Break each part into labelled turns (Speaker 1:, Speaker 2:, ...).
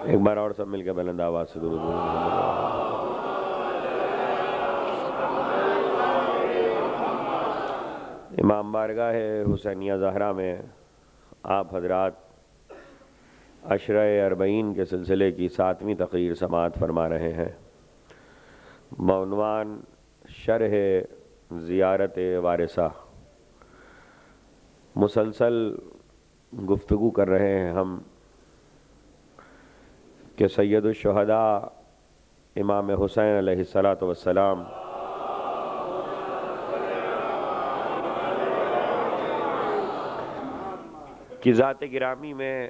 Speaker 1: ایک بار اور سب مل کے بلند آواز سے درود امام بارگاہ حسینیہ زہرا میں آپ حضرات عشرہ اربعین کے سلسلے کی 7ویں تقریر سماعت فرما رہے ہیں بعنوان شرح زیارت وارثہ۔ مسلسل گفتگو کر رہے ہیں ہم کہ سید الشہداء امام حسین علیہ السلام کی ذات گرامی میں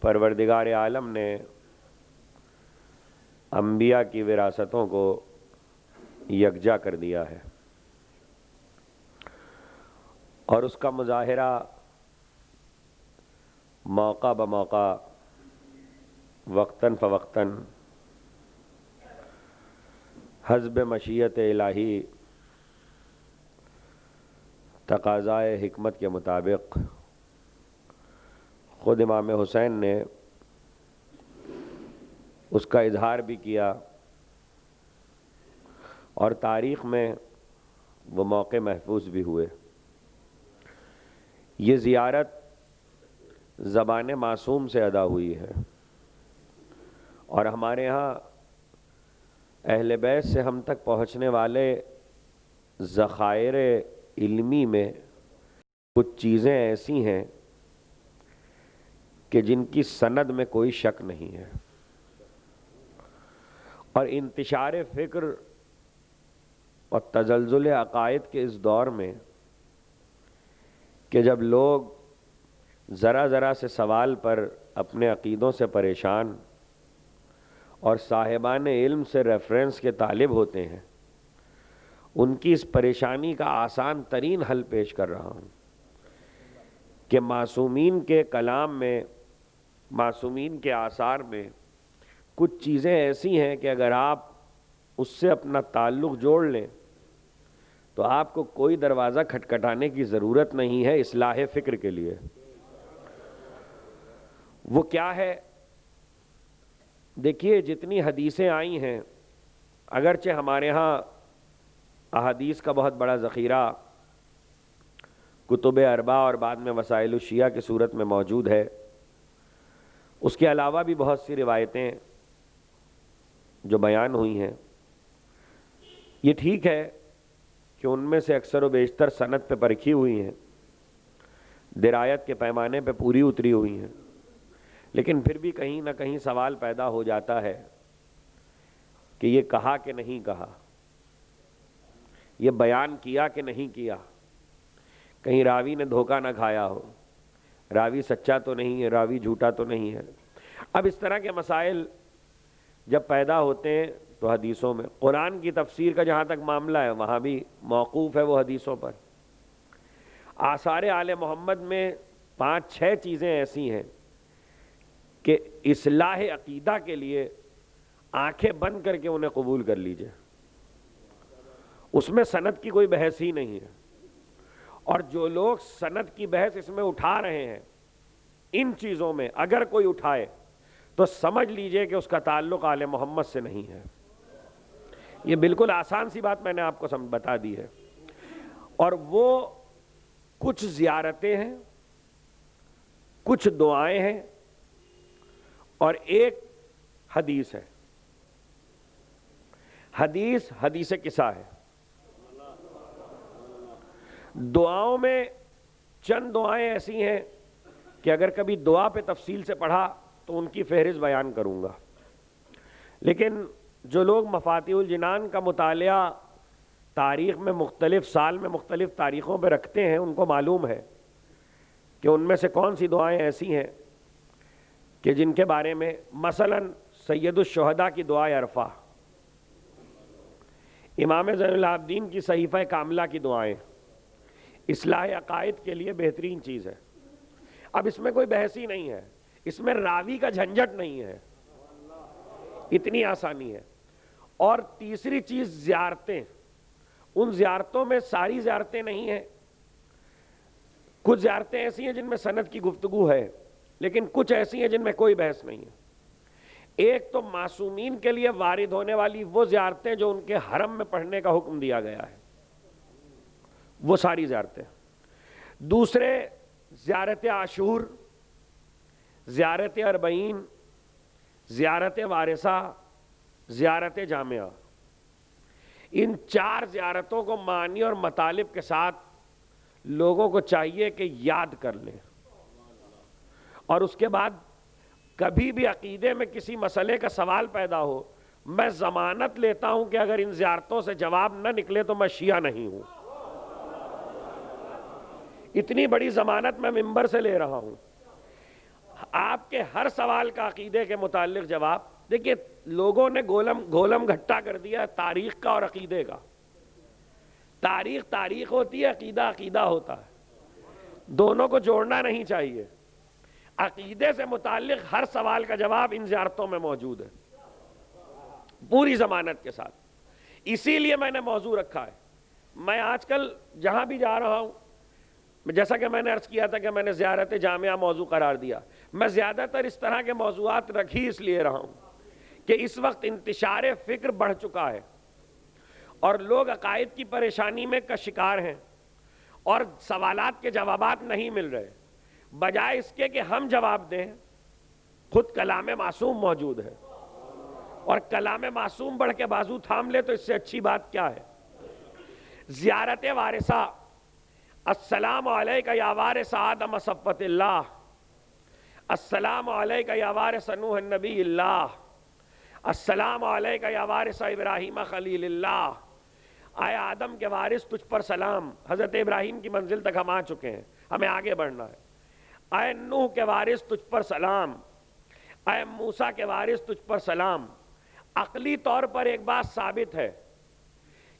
Speaker 1: پروردگار عالم نے انبیاء کی وراثتوں کو یکجا کر دیا ہے، اور اس کا مظاہرہ موقع بموقع وقتاً فوقتاً حسب مشیت الہی تقاضائے حکمت کے مطابق خود امام حسین نے اس کا اظہار بھی کیا، اور تاریخ میں وہ موقع محفوظ بھی ہوئے۔ یہ زیارت زبان معصوم سے ادا ہوئی ہے، اور ہمارے ہاں اہل بیت سے ہم تک پہنچنے والے ذخائر علمی میں کچھ چیزیں ایسی ہیں کہ جن کی سند میں کوئی شک نہیں ہے، اور انتشار فکر اور تزلزل عقائد کے اس دور میں کہ جب لوگ ذرا ذرا سے سوال پر اپنے عقیدوں سے پریشان اور صاحبان علم سے ریفرنس کے طالب ہوتے ہیں، ان کی اس پریشانی کا آسان ترین حل پیش کر رہا ہوں کہ معصومین کے کلام میں، معصومین کے آثار میں کچھ چیزیں ایسی ہیں کہ اگر آپ اس سے اپنا تعلق جوڑ لیں تو آپ کو کوئی دروازہ کھٹکھٹانے کی ضرورت نہیں ہے اصلاح فکر کے لیے۔ وہ کیا ہے؟ دیکھیے، جتنی حدیثیں آئی ہیں، اگرچہ ہمارے ہاں احادیث کا بہت بڑا ذخیرہ کتب اربع اور بعد میں وسائل الشیعہ کی صورت میں موجود ہے، اس کے علاوہ بھی بہت سی روایتیں جو بیان ہوئی ہیں، یہ ٹھیک ہے کہ ان میں سے اکثر و بیشتر سند پہ پرکھی ہوئی ہیں، درایت کے پیمانے پہ پوری اتری ہوئی ہیں، لیکن پھر بھی کہیں نہ کہیں سوال پیدا ہو جاتا ہے کہ یہ کہا کہ نہیں کہا، یہ بیان کیا کہ نہیں کیا، کہیں راوی نے دھوکہ نہ کھایا ہو، راوی سچا تو نہیں ہے، راوی جھوٹا تو نہیں ہے۔ اب اس طرح کے مسائل جب پیدا ہوتے ہیں تو حدیثوں میں، قرآن کی تفسیر کا جہاں تک معاملہ ہے وہاں بھی موقوف ہے وہ حدیثوں پر۔ آثار آل محمد میں 5-6 چیزیں ایسی ہیں کہ اصلاح عقیدہ کے لیے آنکھیں بند کر کے انہیں قبول کر لیجئے، اس میں سند کی کوئی بحث ہی نہیں ہے، اور جو لوگ سند کی بحث اس میں اٹھا رہے ہیں، ان چیزوں میں اگر کوئی اٹھائے تو سمجھ لیجئے کہ اس کا تعلق آل محمد سے نہیں ہے۔ یہ بالکل آسان سی بات میں نے آپ کو بتا دی ہے، اور وہ کچھ زیارتیں ہیں، کچھ دعائیں ہیں، اور ایک حدیث ہے۔ حدیث قصہ ہے۔ دعاؤں میں چند دعائیں ایسی ہیں کہ اگر کبھی دعا پہ تفصیل سے پڑھا تو ان کی فہرست بیان کروں گا، لیکن جو لوگ مفاتیح الجنان کا مطالعہ تاریخ میں مختلف سال میں مختلف تاریخوں پہ رکھتے ہیں، ان کو معلوم ہے کہ ان میں سے کون سی دعائیں ایسی ہیں کہ جن کے بارے میں مثلاً سید الشہداء کی دعائے عرفہ، امام زین العابدین کی صحیفہ کاملہ کی دعائیں اصلاح عقائد کے لیے بہترین چیز ہے۔ اب اس میں کوئی بحث ہی نہیں ہے، اس میں راوی کا جھنجٹ نہیں ہے، اتنی آسانی ہے۔ اور تیسری چیز زیارتیں، ان زیارتوں میں ساری زیارتیں نہیں ہیں، کچھ زیارتیں ایسی ہیں جن میں سند کی گفتگو ہے، لیکن کچھ ایسی ہیں جن میں کوئی بحث نہیں ہے. ایک تو معصومین کے لیے وارد ہونے والی وہ زیارتیں جو ان کے حرم میں پڑھنے کا حکم دیا گیا ہے، وہ ساری زیارتیں. دوسرے زیارت عاشور، زیارت اربعین، زیارت وارثہ، زیارت جامعہ. ان 4 زیارتوں کو معنی اور مطالب کے ساتھ لوگوں کو چاہیے کہ یاد کر لیں، اور اس کے بعد کبھی بھی عقیدے میں کسی مسئلے کا سوال پیدا ہو، میں ضمانت لیتا ہوں کہ اگر ان زیارتوں سے جواب نہ نکلے تو میں شیعہ نہیں ہوں. اتنی بڑی ضمانت میں منبر سے لے رہا ہوں. آپ کے ہر سوال کا عقیدے کے متعلق جواب. دیکھیے لوگوں نے گولم گھٹا کر دیا تاریخ کا اور عقیدے کا. تاریخ تاریخ ہوتی ہے، عقیدہ عقیدہ ہوتا ہے. دونوں کو جوڑنا نہیں چاہیے. عقیدے سے متعلق ہر سوال کا جواب ان زیارتوں میں موجود ہے پوری ضمانت کے ساتھ. اسی لیے میں نے موضوع رکھا ہے. میں آج کل جہاں بھی جا رہا ہوں، جیسا کہ میں نے عرض کیا تھا کہ میں نے زیارت جامعہ موضوع قرار دیا، میں زیادہ تر اس طرح کے موضوعات رکھ ہی اس لیے رہا ہوں کہ اس وقت انتشار فکر بڑھ چکا ہے اور لوگ عقائد کی پریشانی میں کا شکار ہیں اور سوالات کے جوابات نہیں مل رہے. بجائے اس کے کہ ہم جواب دیں، خود کلام معصوم موجود ہے، اور کلام معصوم بڑھ کے بازو تھام لے تو اس سے اچھی بات کیا ہے. زیارت وارثہ، السلام علیکہ یا وارث آدم صفوت اللہ، السلام علیکہ یا وارث نوح النبی اللہ، السلام علیکہ یا وارث ابراہیم خلیل اللہ. آئے آدم کے وارث تجھ پر سلام. حضرت ابراہیم کی منزل تک ہم آ چکے ہیں، ہمیں آگے بڑھنا ہے. اے نوح کے وارث تجھ پر سلام، اے موسیٰ کے وارث تجھ پر سلام. عقلی طور پر ایک بات ثابت ہے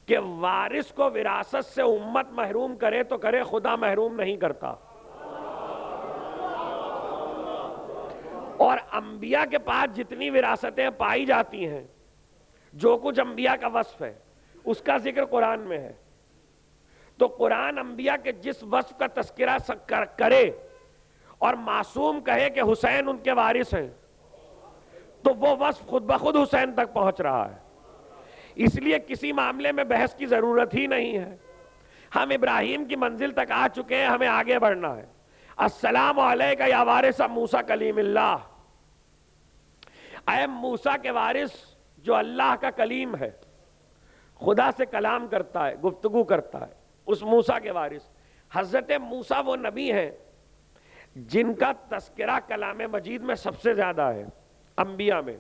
Speaker 1: کہ وارث کو وراثت سے امت محروم کرے تو کرے، خدا محروم نہیں کرتا. اور انبیاء کے پاس جتنی وراثتیں پائی جاتی ہیں، جو کچھ انبیاء کا وصف ہے اس کا ذکر قرآن میں ہے. تو قرآن انبیاء کے جس وصف کا تذکرہ کرے اور معصوم کہے کہ حسین ان کے وارث ہیں، تو وہ وصف خود بخود حسین تک پہنچ رہا ہے. اس لیے کسی معاملے میں بحث کی ضرورت ہی نہیں ہے. ہم ابراہیم کی منزل تک آ چکے ہیں، ہمیں آگے بڑھنا ہے. السلام علیکہ یا وارث موسیٰ کلیم اللہ. اے موسیٰ کے وارث جو اللہ کا کلیم ہے، خدا سے کلام کرتا ہے، گفتگو کرتا ہے، اس موسیٰ کے وارث. حضرت موسیٰ وہ نبی ہیں جن کا تذکرہ کلام مجید میں سب سے زیادہ ہے انبیاء میں،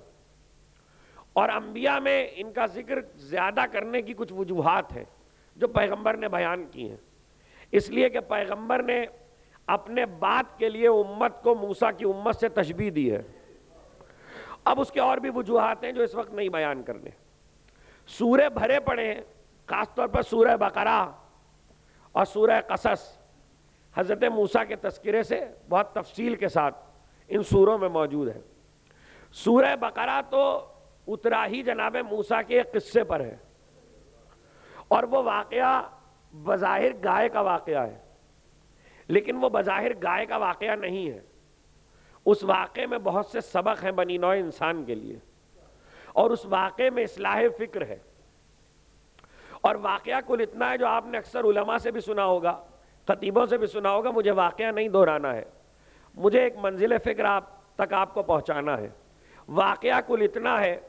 Speaker 1: اور انبیاء میں ان کا ذکر زیادہ کرنے کی کچھ وجوہات ہیں جو پیغمبر نے بیان کی ہیں. اس لیے کہ پیغمبر نے اپنے بات کے لیے امت کو موسیٰ کی امت سے تشبیہ دی ہے. اب اس کے اور بھی وجوہات ہیں جو اس وقت نہیں بیان کرنے. سورے بھرے پڑے ہیں، خاص طور پر سورہ بقرہ اور سورہ قصص حضرت موسیٰ کے تذکرے سے بہت تفصیل کے ساتھ ان سوروں میں موجود ہے. سورہ بقرہ تو اترا ہی جناب موسیٰ کے ایک قصے پر ہے، اور وہ واقعہ بظاہر گائے کا واقعہ ہے، لیکن وہ بظاہر گائے کا واقعہ نہیں ہے. اس واقعے میں بہت سے سبق ہیں بنی نوع انسان کے لیے، اور اس واقعے میں اصلاح فکر ہے. اور واقعہ کل اتنا ہے جو آپ نے اکثر علماء سے بھی سنا ہوگا، خطیبوں سے بھی سنا ہوگا، مجھے واقعہ نہیں دہرانا ہے، مجھے ایک منزل فکر تک آپ کو پہنچانا ہے. واقعہ کل اتنا ہے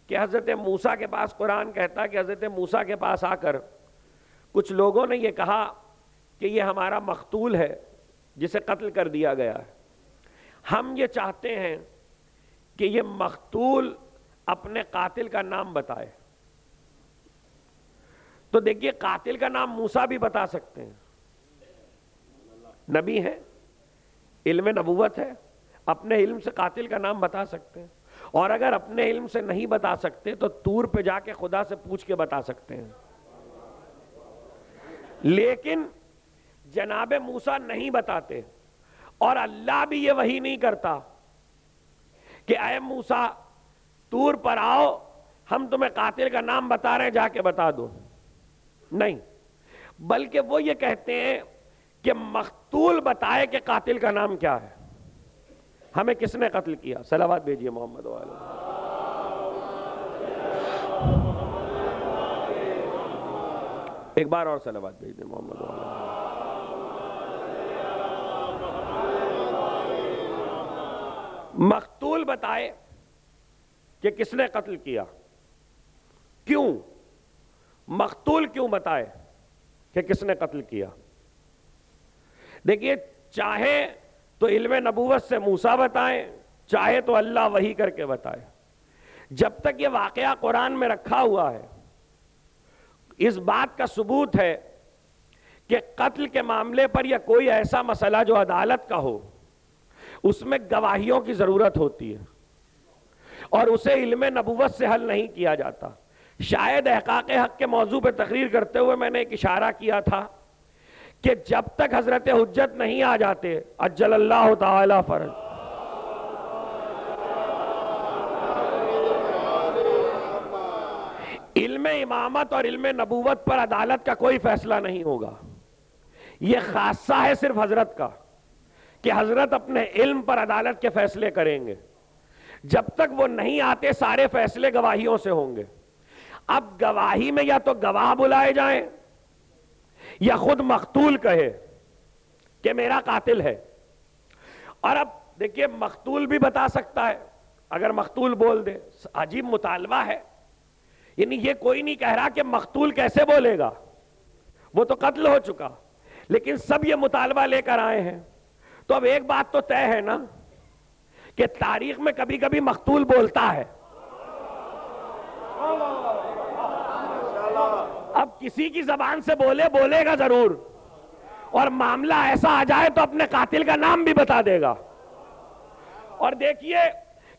Speaker 1: کہ حضرت موسیٰ کے پاس، قرآن کہتا ہے کہ حضرت موسیٰ کے پاس آ کر کچھ لوگوں نے یہ کہا کہ یہ ہمارا مقتول ہے جسے قتل کر دیا گیا ہے، ہم یہ چاہتے ہیں کہ یہ مقتول اپنے قاتل کا نام بتائے. تو دیکھیے قاتل کا نام موسیٰ بھی بتا سکتے ہیں، نبی ہیں، علم نبوت ہے، اپنے علم سے قاتل کا نام بتا سکتے ہیں. اور اگر اپنے علم سے نہیں بتا سکتے تو طور پہ جا کے خدا سے پوچھ کے بتا سکتے ہیں. لیکن جناب موسیٰ نہیں بتاتے، اور اللہ بھی یہ وحی نہیں کرتا کہ اے موسیٰ طور پر آؤ، ہم تمہیں قاتل کا نام بتا رہے ہیں، جا کے بتا دو. نہیں، بلکہ وہ یہ کہتے ہیں کہ مقتول بتائے کہ قاتل کا نام کیا ہے. ہمیں کس نے قتل کیا؟ صلوات بھیجیے محمد والے. ایک بار اور صلوات بھیج دیں محمد والے. مقتول بتائے کہ کس نے قتل کیا. کیوں؟ مقتول کیوں بتائے کہ کس نے قتل کیا. دیکھیے، چاہے تو علم نبوت سے موسیٰ بتائیں، چاہے تو اللہ وحی کر کے بتائے. جب تک یہ واقعہ قرآن میں رکھا ہوا ہے، اس بات کا ثبوت ہے کہ قتل کے معاملے پر یا کوئی ایسا مسئلہ جو عدالت کا ہو، اس میں گواہیوں کی ضرورت ہوتی ہے اور اسے علم نبوت سے حل نہیں کیا جاتا. شاید احقاق حق کے موضوع پہ تقریر کرتے ہوئے میں نے ایک اشارہ کیا تھا کہ جب تک حضرت حجت نہیں آ جاتے عجل اللہ تعالی فرج، علم امامت اور علم نبوت پر عدالت کا کوئی فیصلہ نہیں ہوگا. یہ خاصہ ہے صرف حضرت کا کہ حضرت اپنے علم پر عدالت کے فیصلے کریں گے. جب تک وہ نہیں آتے سارے فیصلے گواہیوں سے ہوں گے. اب گواہی میں یا تو گواہ بلائے جائیں یا خود مقتول کہے کہ میرا قاتل ہے. اور اب دیکھیے، مقتول بھی بتا سکتا ہے اگر مقتول بول دے. عجیب مطالبہ ہے، یعنی یہ کوئی نہیں کہہ رہا کہ مقتول کیسے بولے گا، وہ تو قتل ہو چکا، لیکن سب یہ مطالبہ لے کر آئے ہیں. تو اب ایک بات تو طے ہے نا کہ تاریخ میں کبھی کبھی مقتول بولتا ہے. اب کسی کی زبان سے بولے گا ضرور، اور معاملہ ایسا آ جائے تو اپنے قاتل کا نام بھی بتا دے گا. اور دیکھیے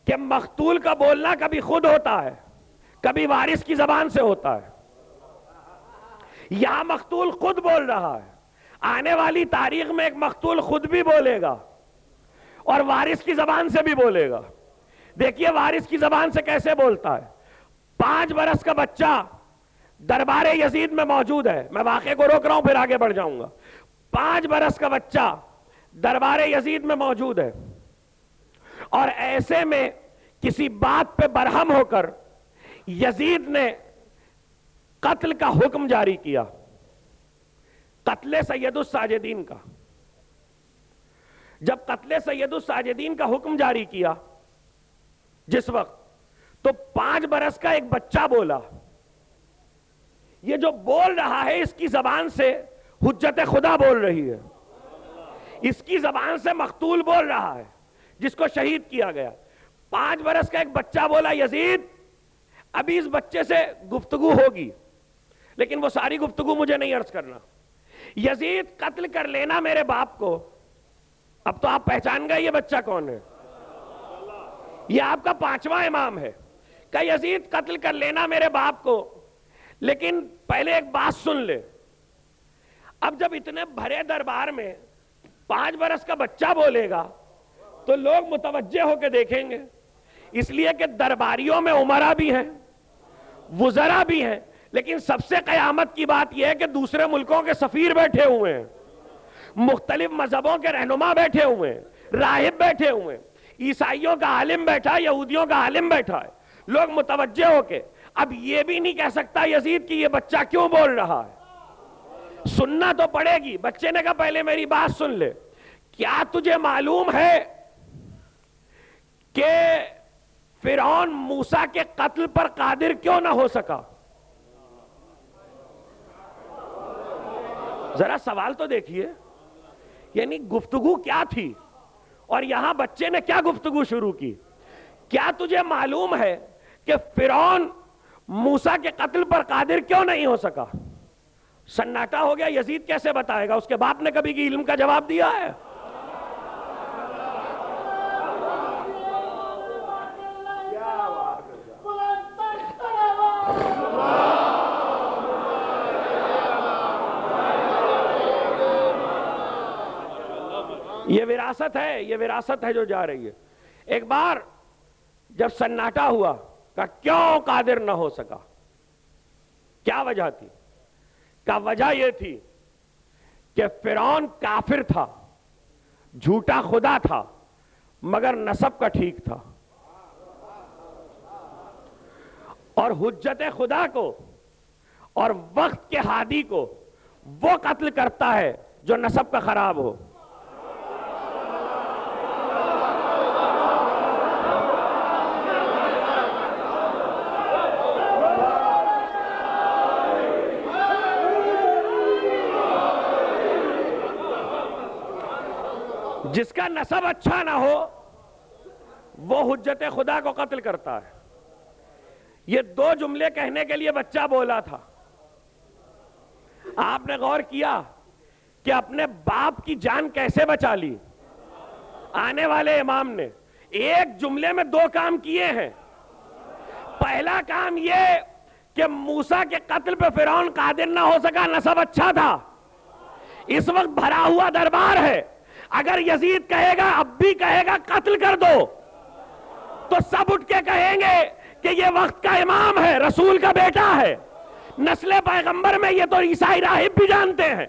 Speaker 1: کہ مقتول کا بولنا کبھی خود ہوتا ہے، کبھی وارث کی زبان سے ہوتا ہے. یہاں مقتول خود بول رہا ہے، آنے والی تاریخ میں ایک مقتول خود بھی بولے گا اور وارث کی زبان سے بھی بولے گا. دیکھیے وارث کی زبان سے کیسے بولتا ہے. 5 برس کا بچہ دربار یزید میں موجود ہے. میں واقعے کو روک رہا ہوں، پھر آگے بڑھ جاؤں گا. 5 برس کا بچہ دربار یزید میں موجود ہے اور ایسے میں کسی بات پہ برہم ہو کر یزید نے قتل کا حکم جاری کیا، قتل سید الساجدین کا. جب قتل سید الساجدین کا حکم جاری کیا جس وقت، تو 5 برس کا ایک بچہ بولا. یہ جو بول رہا ہے اس کی زبان سے حجت خدا بول رہی ہے، اس کی زبان سے مقتول بول رہا ہے جس کو شہید کیا گیا. 5 برس کا ایک بچہ بولا یزید. ابھی اس بچے سے گفتگو ہوگی، لیکن وہ ساری گفتگو مجھے نہیں عرض کرنا. یزید قتل کر لینا میرے باپ کو. اب تو آپ پہچان گئے یہ بچہ کون ہے. یہ آپ کا 5واں امام ہے. کہ یزید قتل کر لینا میرے باپ کو، لیکن پہلے ایک بات سن لے. اب جب اتنے بھرے دربار میں 5 برس کا بچہ بولے گا تو لوگ متوجہ ہو کے دیکھیں گے، اس لیے کہ درباریوں میں عمرا بھی ہیں، وزراء بھی ہیں، لیکن سب سے قیامت کی بات یہ ہے کہ دوسرے ملکوں کے سفیر بیٹھے ہوئے ہیں، مختلف مذہبوں کے رہنما بیٹھے ہوئے ہیں، راہب بیٹھے ہوئے ہیں، عیسائیوں کا عالم بیٹھا ہے، یہودیوں کا عالم بیٹھا ہے. لوگ متوجہ ہو کے اب یہ بھی نہیں کہہ سکتا یزید کہ یہ بچہ کیوں بول رہا ہے. سننا تو پڑے گی. بچے نے کہا پہلے میری بات سن لے. کیا تجھے معلوم ہے کہ فرعون موسیٰ کے قتل پر قادر کیوں نہ ہو سکا؟ ذرا سوال تو دیکھیے، یعنی گفتگو کیا تھی اور یہاں بچے نے کیا گفتگو شروع کی. کیا تجھے معلوم ہے کہ فرعون موسیٰ کے قتل پر قادر کیوں نہیں ہو سکا؟ سناٹا ہو گیا. یزید کیسے بتائے گا؟ اس کے باپ نے کبھی کی علم کا جواب دیا ہے؟ یہ وراثت ہے جو جا رہی ہے. ایک بار جب سناٹا ہوا کہ کیوں قادر نہ ہو سکا، کیا وجہ تھی؟ کا وجہ یہ تھی کہ فرعون کافر تھا، جھوٹا خدا تھا، مگر نسب کا ٹھیک تھا. اور حجت خدا کو اور وقت کے ہادی کو وہ قتل کرتا ہے جو نسب کا خراب ہو. جس کا نسب اچھا نہ ہو وہ حجت خدا کو قتل کرتا ہے. یہ دو جملے کہنے کے لیے بچہ بولا تھا. آپ نے غور کیا کہ اپنے باپ کی جان کیسے بچا لی؟ آنے والے امام نے ایک جملے میں دو کام کیے ہیں. پہلا کام یہ کہ موسیٰ کے قتل پہ فرعون قادر نہ ہو سکا، نسب اچھا تھا. اس وقت بھرا ہوا دربار ہے، اگر یزید کہے گا، اب بھی کہے گا قتل کر دو، تو سب اٹھ کے کہیں گے کہ یہ وقت کا امام ہے، رسول کا بیٹا ہے. نسل پیغمبر میں یہ تو عیسائی راہب بھی جانتے ہیں.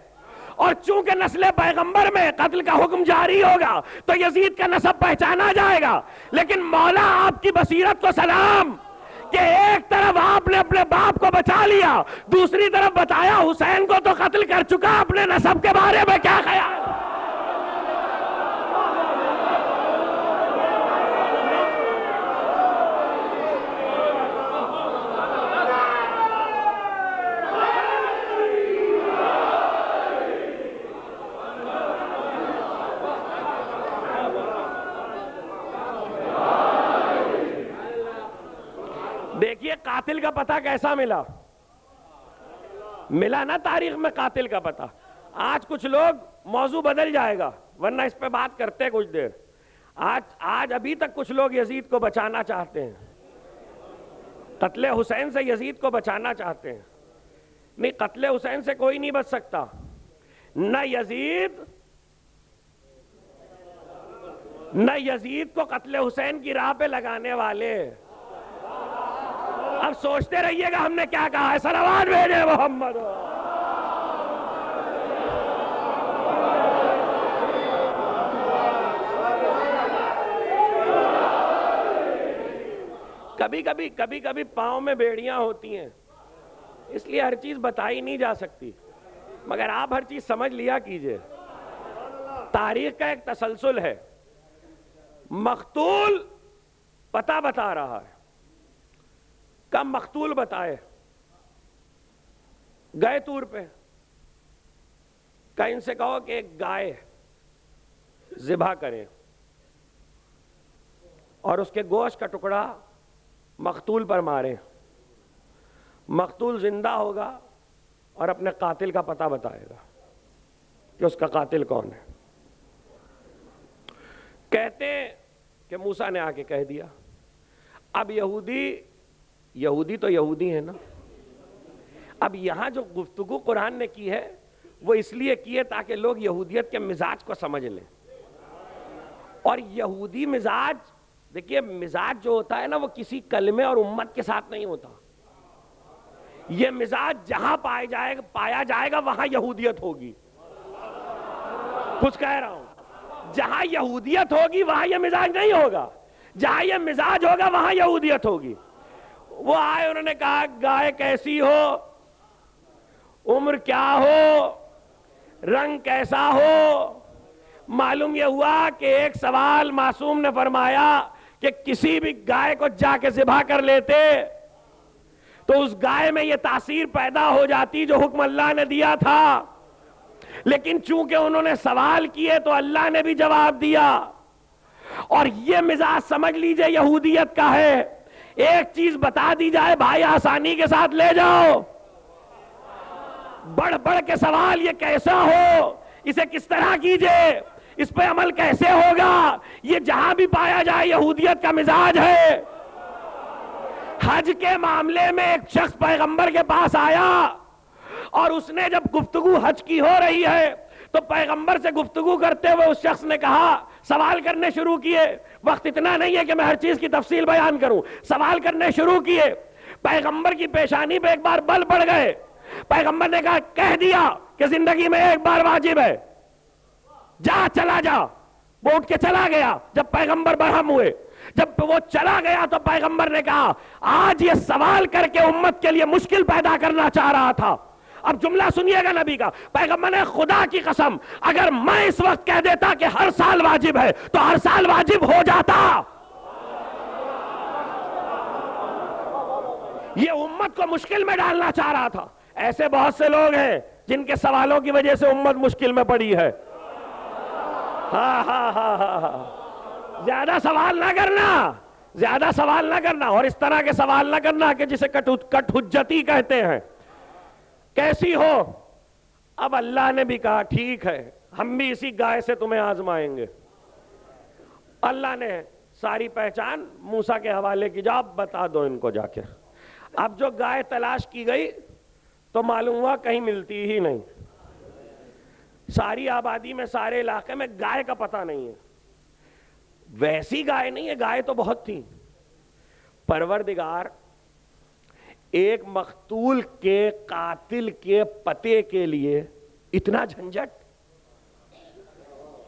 Speaker 1: اور چونکہ نسل پیغمبر میں قتل کا حکم جاری ہوگا تو یزید کا نسب پہچانا جائے گا. لیکن مولا آپ کی بصیرت کو سلام کہ ایک طرف آپ نے اپنے باپ کو بچا لیا، دوسری طرف بتایا حسین کو تو قتل کر چکا، اپنے نسب کے بارے میں کیا خیال؟ دیکھیے قاتل کا پتہ کیسا ملا نا تاریخ میں قاتل کا پتہ. آج کچھ لوگ موضوع بدل جائے گا ورنہ اس پہ بات کرتے کچھ دیر. آج ابھی تک کچھ لوگ یزید کو بچانا چاہتے ہیں، قتل حسین سے یزید کو بچانا چاہتے ہیں. نہیں، قتل حسین سے کوئی نہیں بچ سکتا، نہ یزید کو قتل حسین کی راہ پہ لگانے والے. اب سوچتے رہیے گا ہم نے کیا کہا ہے. صلوات بھیجے محمد. کبھی کبھی پاؤں میں بیڑیاں ہوتی ہیں، اس لیے ہر چیز بتائی نہیں جا سکتی، مگر آپ ہر چیز سمجھ لیا کیجئے. تاریخ کا ایک تسلسل ہے. مقتول پتہ بتا رہا ہے، کب مقتول بتائے؟ گئے طور پہ، کہیں ان سے کہو کہ ایک گائے ذبح کریں اور اس کے گوشت کا ٹکڑا مقتول پر ماریں. مقتول زندہ ہوگا اور اپنے قاتل کا پتہ بتائے گا کہ اس کا قاتل کون ہے. کہتے کہ موسیٰ نے آ کے کہہ دیا. اب یہودی تو یہودی ہے نا. اب یہاں جو گفتگو قرآن نے کی ہے وہ اس لیے کی ہے تاکہ لوگ یہودیت کے مزاج کو سمجھ لیں. اور یہودی مزاج، دیکھیے مزاج جو ہوتا ہے نا وہ کسی کلمے اور امت کے ساتھ نہیں ہوتا. یہ مزاج جہاں پایا جائے گا وہاں یہودیت ہوگی. کچھ کہہ رہا ہوں، جہاں یہودیت ہوگی وہاں یہ مزاج نہیں ہوگا، جہاں یہ مزاج ہوگا وہاں یہودیت ہوگی. وہ آئے، انہوں نے کہا گائے کیسی ہو، عمر کیا ہو، رنگ کیسا ہو. معلوم یہ ہوا کہ ایک سوال معصوم نے فرمایا کہ کسی بھی گائے کو جا کے ذبح کر لیتے تو اس گائے میں یہ تاثیر پیدا ہو جاتی جو حکم اللہ نے دیا تھا. لیکن چونکہ انہوں نے سوال کیے تو اللہ نے بھی جواب دیا. اور یہ مزاج سمجھ لیجئے یہودیت کا ہے. ایک چیز بتا دی جائے بھائی آسانی کے ساتھ لے جاؤ، بڑھ بڑھ کے سوال یہ کیسا ہو، اسے کس طرح کیجئے، اس پہ عمل کیسے ہوگا، یہ جہاں بھی پایا جائے یہودیت کا مزاج ہے. حج کے معاملے میں ایک شخص پیغمبر کے پاس آیا اور اس نے جب گفتگو حج کی ہو رہی ہے تو پیغمبر سے گفتگو کرتے ہوئے اس شخص نے کہا، سوال کرنے شروع کیے. وقت اتنا نہیں ہے کہ میں ہر چیز کی تفصیل بیان کروں. سوال کرنے شروع کیے، پیغمبر کی پیشانی پہ ایک بار بل پڑ گئے. پیغمبر نے کہا، کہہ دیا کہ زندگی میں ایک بار واجب ہے، جا چلا جا. وہ اٹھ کے چلا گیا جب پیغمبر برہم ہوئے. جب وہ چلا گیا تو پیغمبر نے کہا آج یہ سوال کر کے امت کے لیے مشکل پیدا کرنا چاہ رہا تھا. اب جملہ سنیے گا نبی کا. پیغمبر نے خدا کی قسم اگر میں اس وقت کہہ دیتا کہ ہر سال واجب ہے تو ہر سال واجب ہو جاتا. یہ امت کو مشکل میں ڈالنا چاہ رہا تھا. ایسے بہت سے لوگ ہیں جن کے سوالوں کی وجہ سے امت مشکل میں پڑی ہے. ہاں ہاں ہاں ہاں ہاں. زیادہ سوال نہ کرنا, زیادہ سوال نہ کرنا, اور اس طرح کے سوال نہ کرنا کہ جسے کٹ حجتی کہتے ہیں. کیسی ہو؟ اب اللہ نے بھی کہا ٹھیک ہے ہم بھی اسی گائے سے تمہیں آزمائیں گے. اللہ نے ساری پہچان موسیٰ کے حوالے کی, جا بتا دو ان کو جا کے. اب جو گائے تلاش کی گئی تو معلوم ہوا کہیں ملتی ہی نہیں. ساری آبادی میں, سارے علاقے میں گائے کا پتہ نہیں ہے. ویسی گائے نہیں ہے, گائے تو بہت تھی. پروردگار ایک مقتول کے قاتل کے پتے کے لیے اتنا جھنجٹ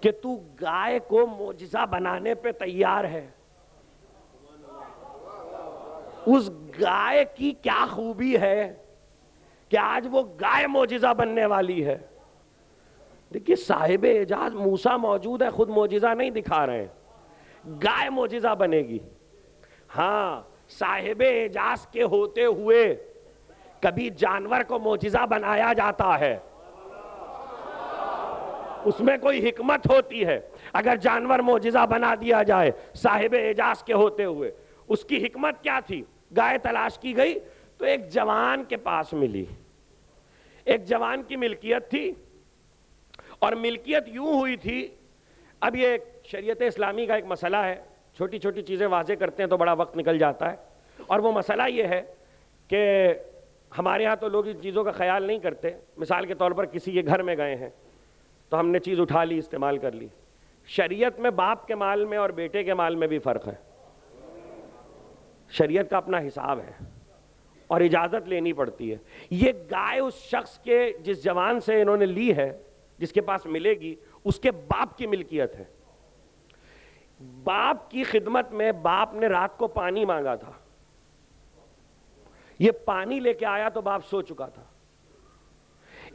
Speaker 1: کہ تو گائے کو معجزہ بنانے پہ تیار ہے. اس گائے کی کیا خوبی ہے کہ آج وہ گائے معجزہ بننے والی ہے. دیکھیے صاحب اعجاز موسیٰ موجود ہے, خود معجزہ نہیں دکھا رہے ہیں, گائے معجزہ بنے گی. ہاں صاحب اعجاز کے ہوتے ہوئے کبھی جانور کو معجزہ بنایا جاتا ہے, اس میں کوئی حکمت ہوتی ہے. اگر جانور معجزہ بنا دیا جائے صاحب اعجاز کے ہوتے ہوئے, اس کی حکمت کیا تھی؟ گائے تلاش کی گئی تو ایک جوان کے پاس ملی. ایک جوان کی ملکیت تھی, اور ملکیت یوں ہوئی تھی. اب یہ شریعت اسلامی کا ایک مسئلہ ہے, چھوٹی چھوٹی چیزیں واضح کرتے ہیں تو بڑا وقت نکل جاتا ہے. اور وہ مسئلہ یہ ہے کہ ہمارے ہاں تو لوگ ان چیزوں کا خیال نہیں کرتے. مثال کے طور پر کسی کے گھر میں گئے ہیں تو ہم نے چیز اٹھا لی, استعمال کر لی. شریعت میں باپ کے مال میں اور بیٹے کے مال میں بھی فرق ہے. شریعت کا اپنا حساب ہے اور اجازت لینی پڑتی ہے. یہ گائے اس شخص کے جس جوان سے انہوں نے لی ہے, جس کے پاس ملے گی, اس کے باپ کی ملکیت ہے. باپ کی خدمت میں باپ نے رات کو پانی مانگا تھا, یہ پانی لے کے آیا تو باپ سو چکا تھا.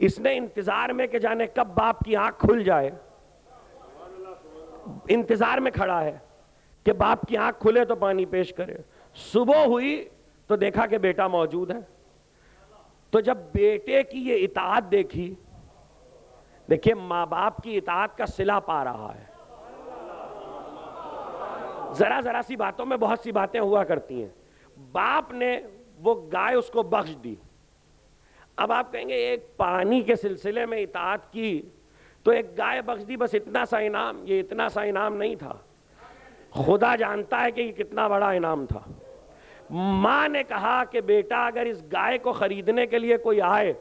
Speaker 1: اس نے انتظار میں کہ جانے کب باپ کی آنکھ کھل جائے, انتظار میں کھڑا ہے کہ باپ کی آنکھ کھلے تو پانی پیش کرے. صبح ہوئی تو دیکھا کہ بیٹا موجود ہے. تو جب بیٹے کی یہ اطاعت دیکھی, دیکھیے ماں باپ کی اطاعت کا صلہ پا رہا ہے. ذرا ذرا سی باتوں میں بہت سی باتیں ہوا کرتی ہیں. باپ نے وہ گائے اس کو بخش دی. اب آپ کہیں گے ایک پانی کے سلسلے میں اطاعت کی تو ایک گائے بخش دی, بس اتنا سا انعام. یہ اتنا سا انعام نہیں تھا, خدا جانتا ہے کہ یہ کتنا بڑا انعام تھا. ماں نے کہا کہ بیٹا اگر اس گائے کو خریدنے کے لیے کوئی آئے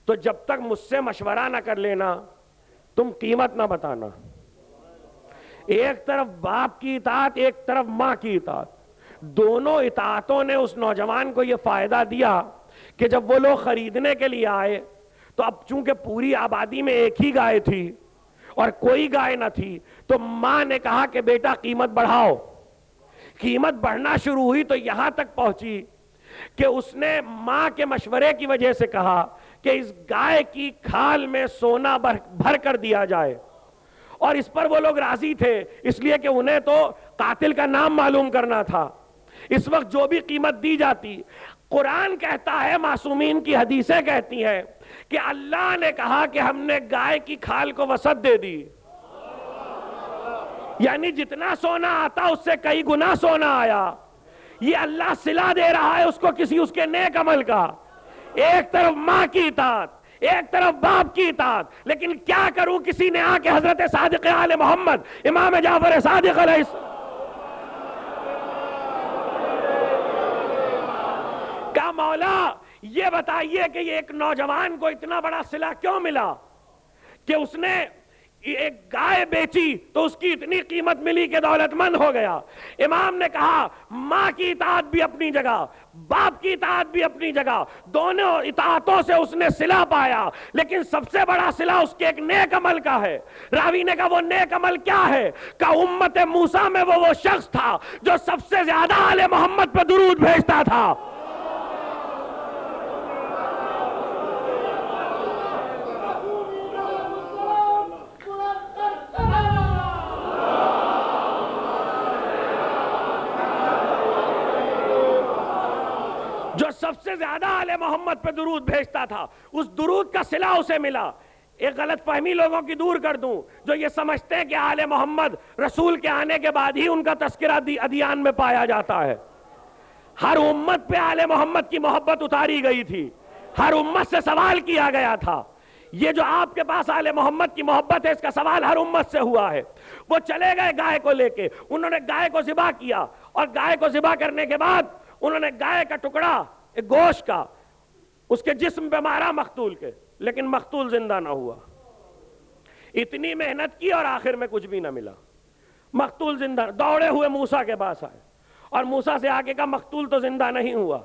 Speaker 1: تو جب تک مجھ سے مشورہ نہ کر لینا تم قیمت نہ بتانا. ایک طرف باپ کی اطاعت, ایک طرف ماں کی اطاعت. دونوں اطاعتوں نے اس نوجوان کو یہ فائدہ دیا کہ جب وہ لوگ خریدنے کے لیے آئے تو اب چونکہ پوری آبادی میں ایک ہی گائے تھی اور کوئی گائے نہ تھی, تو ماں نے کہا کہ بیٹا قیمت بڑھاؤ. قیمت بڑھنا شروع ہوئی تو یہاں تک پہنچی کہ اس نے ماں کے مشورے کی وجہ سے کہا کہ اس گائے کی کھال میں سونا بھر کر دیا جائے. اور اس پر وہ لوگ راضی تھے, اس لیے کہ انہیں تو قاتل کا نام معلوم کرنا تھا. اس وقت جو بھی قیمت دی جاتی, قرآن کہتا ہے, معصومین کی حدیثیں کہتی ہیں کہ اللہ نے کہا کہ ہم نے گائے کی کھال کو وسعت دے دی. یعنی جتنا سونا آتا اس سے کئی گنا سونا آیا. یہ اللہ صلہ دے رہا ہے اس کو کسی اس کے نیک عمل کا. ایک طرف ماں کی اطاعت, ایک طرف باپ کی اطاعت. لیکن کیا کروں, کسی نے آ کے حضرت صادق آل محمد امام جعفر صادق علیہ السلام کا مولا یہ بتائیے کہ یہ ایک نوجوان کو اتنا بڑا صلہ کیوں ملا کہ اس نے ایک گائے بیچی تو اس کی اتنی قیمت ملی کہ دولت مند ہو گیا۔ امام نے کہا ماں کی اطاعت بھی اپنی جگہ، باپ کی اطاعت بھی اپنی جگہ، دونوں اطاعتوں سے اس نے صلہ پایا، لیکن سب سے بڑا صلہ اس کے ایک نیک عمل کا ہے۔ راوی نے کہا وہ نیک عمل کیا ہے؟ کہ امت موسیٰ میں وہ شخص تھا جو سب سے زیادہ آل محمد پہ درود بھیجتا تھا۔ جو سب سے زیادہ آل محمد پہ درود بھیجتا تھا، اس درود کا صلہ اسے ملا۔ ایک غلط فہمی لوگوں کی دور کر دوں، جو یہ سمجھتے ہیں کہ آل محمد رسول کے آنے کے بعد ہی ان کا تذکرہ ادیان میں پایا جاتا ہے۔ ہر امت پہ آل محمد کی محبت اتاری گئی تھی، ہر امت سے سوال کیا گیا تھا۔ یہ جو آپ کے پاس آل محمد کی محبت ہے، اس کا سوال ہر امت سے ہوا ہے۔ وہ چلے گئے گائے کو لے کے، انہوں نے گائے کو ذبح کیا، اور گائے کو ذبح کرنے کے بعد انہوں نے گائے کا ٹکڑا ایک گوشت کا اس کے جسم پہ مارا مقتول کے، لیکن مقتول زندہ نہ ہوا۔ اتنی محنت کی اور آخر میں کچھ بھی نہ ملا، مقتول زندہ۔ دوڑے ہوئے موسیٰ کے پاس آئے اور موسیٰ سے آگے کہا مقتول تو زندہ نہیں ہوا،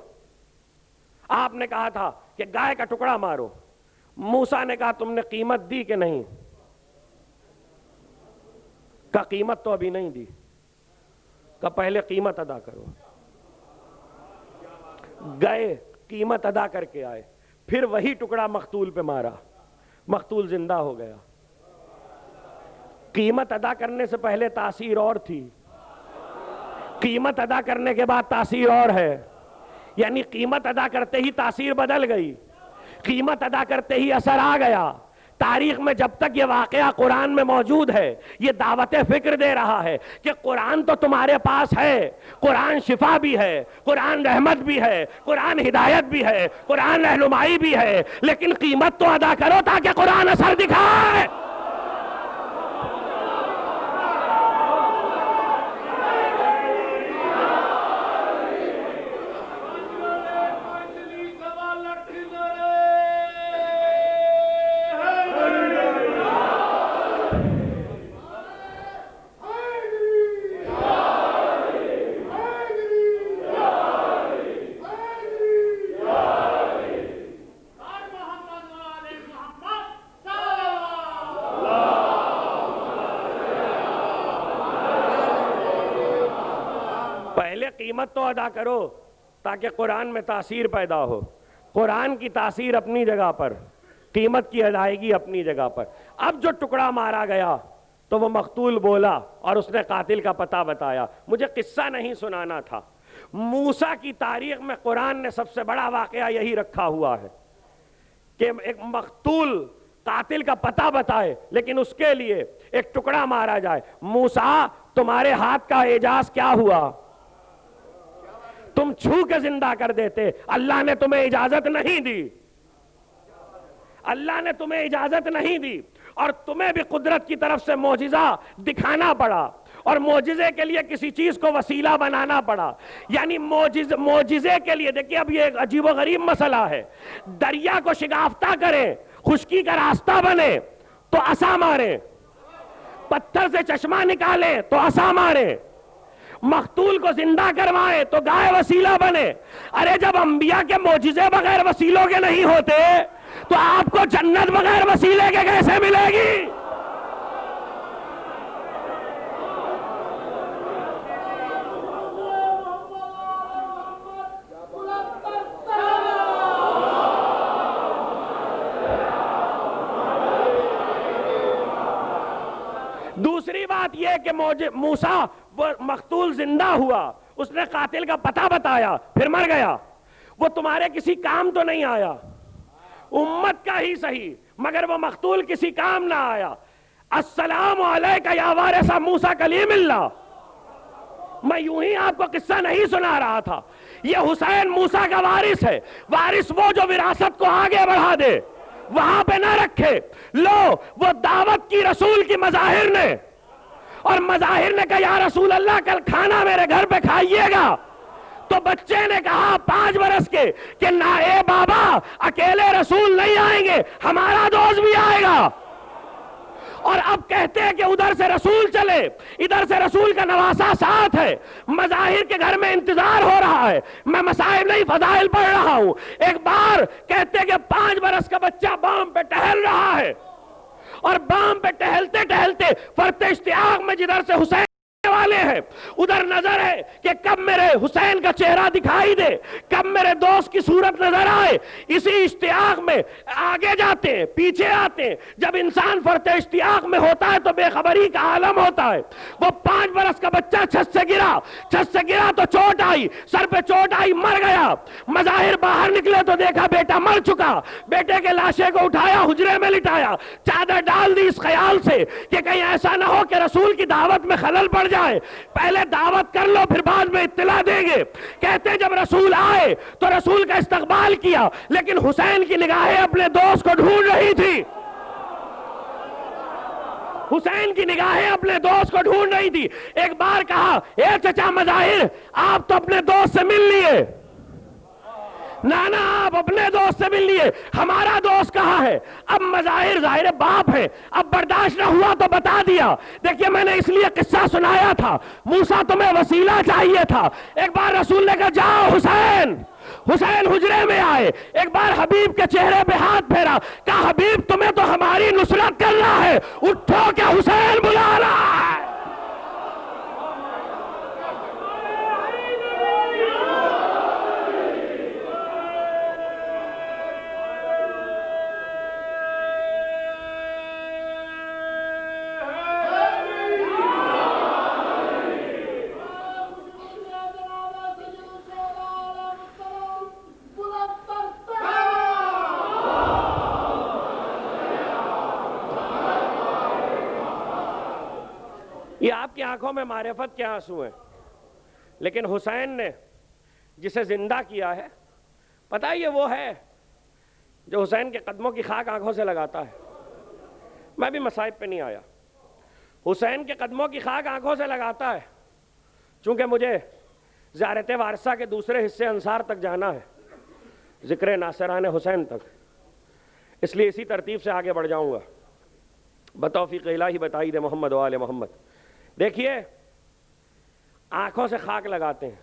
Speaker 1: آپ نے کہا تھا کہ گائے کا ٹکڑا مارو۔ موسیٰ نے کہا تم نے قیمت دی کہ نہیں؟ کہا قیمت تو ابھی نہیں دی۔ کہا پہلے قیمت ادا کرو۔ گئے، قیمت ادا کر کے آئے، پھر وہی ٹکڑا مقتول پہ مارا، مقتول زندہ ہو گیا۔ قیمت ادا کرنے سے پہلے تاثیر اور تھی، قیمت ادا کرنے کے بعد تاثیر اور ہے۔ یعنی قیمت ادا کرتے ہی تاثیر بدل گئی، قیمت ادا کرتے ہی اثر آ گیا۔ تاریخ میں جب تک یہ واقعہ قرآن میں موجود ہے، یہ دعوت فکر دے رہا ہے کہ قرآن تو تمہارے پاس ہے، قرآن شفا بھی ہے، قرآن رحمت بھی ہے، قرآن ہدایت بھی ہے، قرآن رہنمائی بھی ہے، لیکن قیمت تو ادا کرو تاکہ قرآن اثر دکھائے۔ قیمت تو ادا کرو تاکہ قرآن میں تاثیر پیدا ہو۔ قرآن کی تاثیر اپنی جگہ پر، قیمت کی ادائیگی اپنی جگہ پر۔ اب جو ٹکڑا مارا گیا تو وہ مقتول بولا اور اس نے قاتل کا پتہ بتایا۔ مجھے قصہ نہیں سنانا تھا، موسیٰ کی تاریخ میں قرآن نے سب سے بڑا واقعہ یہی رکھا ہوا ہے کہ ایک مقتول قاتل کا پتہ بتائے، لیکن اس کے لیے ایک ٹکڑا مارا جائے۔ موسیٰ تمہارے ہاتھ کا اعجاز کیا ہوا؟ تم چھو کے زندہ کر دیتے، اللہ نے تمہیں اجازت نہیں دی، اللہ نے تمہیں اجازت نہیں دی، اور تمہیں بھی قدرت کی طرف سے معجزہ دکھانا پڑا، اور معجزے کے لیے کسی چیز کو وسیلہ بنانا پڑا۔ یعنی معجزے کے لیے، دیکھیں اب یہ ایک عجیب و غریب مسئلہ ہے، دریا کو شگافتہ کریں، خشکی کا راستہ بنے تو عصا ماریں، پتھر سے چشمہ نکالیں تو عصا ماریں، مقتول کو زندہ کروائے تو گائے وسیلہ بنے۔ ارے جب انبیاء کے معجزے بغیر وسیلوں کے نہیں ہوتے تو آپ کو جنت بغیر وسیلے کے کیسے ملے گی؟ دوسری بات یہ کہ موسیٰ وہ مقتول زندہ ہوا، اس نے قاتل کا پتہ بتایا، پھر مر گیا، وہ تمہارے کسی کام تو نہیں آیا، امت کا ہی صحیح، مگر وہ مقتول کسی کام نہ آیا۔ السلام علیکہ یا وارث موسیٰ کلیم اللہ۔ میں یوں ہی آپ کو قصہ نہیں سنا رہا تھا، یہ حسین موسیٰ کا وارث ہے۔ وارث وہ جو وراثت کو آگے بڑھا دے، وہاں پہ نہ رکھے۔ لو وہ دعوت کی رسول کی مظاہر نے، اور مظاہر نے کہا یا رسول اللہ کل کھانا میرے گھر پہ کھائیے گا، تو بچے نے کہا 5 برس کے کہ نہ اے بابا اکیلے رسول نہیں آئیں گے، ہمارا دوست بھی آئے گا۔ اور اب کہتے ہیں کہ ادھر سے رسول چلے، ادھر سے رسول کا نواسہ ساتھ ہے، مظاہر کے گھر میں انتظار ہو رہا ہے، میں مسائل نہیں فضائل پڑھ رہا ہوں۔ ایک بار کہتے ہیں کہ 5 برس کا بچہ بام پہ ٹہل رہا ہے، اور بام پہ ٹہلتے ٹہلتے فرط اشتیاق میں جدھر سے حسین والے ہیں ادھر نظر ہے کہ کب میرے حسین کا چہرہ دکھائی دے، کب میرے دوست کی صورت نظر آئے۔ اسی اشتیاق میں آگے جاتے ہیں، پیچھے آتے ہیں۔ جب انسان فرط اشتیاق میں ہوتا ہے تو بے خبری کا عالم ہوتا ہے۔ وہ 5 برس کا بچہ چھت سے گرا تو چوٹ آئی، سر پہ چوٹ آئی، مر گیا۔ مظاہر باہر نکلے تو دیکھا بیٹا مر چکا۔ بیٹے کے لاشے کو اٹھایا، حجرے میں لٹایا، چادر ڈال دی اس خیال سے کہ کہیں ایسا نہ ہو کہ رسول کی دعوت میں خلل پڑ جائے، پہلے دعوت کر لو پھر بعد میں اطلاع دیں گے۔ کہتے جب رسول آئے تو رسول کا استقبال کیا، لیکن حسین کی نگاہیں اپنے دوست کو ڈھونڈ رہی تھی، حسین کی نگاہیں اپنے دوست کو ڈھونڈ رہی تھی۔ ایک بار کہا اے چچا مظاہر آپ تو اپنے دوست سے مل لیے، نانا آپ اپنے دوست سے مل لیے، ہمارا دوست کہاں ہے؟ اب مظاہر ظاہر باپ ہے، اب برداشت نہ ہوا تو بتا دیا۔ دیکھیے میں نے اس لیے قصہ سنایا تھا، موسیٰ تمہیں وسیلہ چاہیے تھا۔ ایک بار رسول نے کہا جاؤ حسین حجرے میں آئے، ایک بار حبیب کے چہرے پہ ہاتھ پھیرا، کہا حبیب تمہیں تو ہماری نصرت کرنا ہے، اٹھو کہ حسین بلا رہا ہے۔ یہ آپ کی آنکھوں میں معرفت کے آنسو ہیں، لیکن حسین نے جسے زندہ کیا ہے، پتہ یہ وہ ہے جو حسین کے قدموں کی خاک آنکھوں سے لگاتا ہے۔ میں بھی مصائب پہ نہیں آیا، حسین کے قدموں کی خاک آنکھوں سے لگاتا ہے۔ چونکہ مجھے زیارت وارثہ کے دوسرے حصے انصار تک جانا ہے، ذکر ناصران حسین تک، اس لیے اسی ترتیب سے آگے بڑھ جاؤں گا۔ بتوفیق الہی بتائی دے محمد و آل محمد۔ دیکھیے آنکھوں سے خاک لگاتے ہیں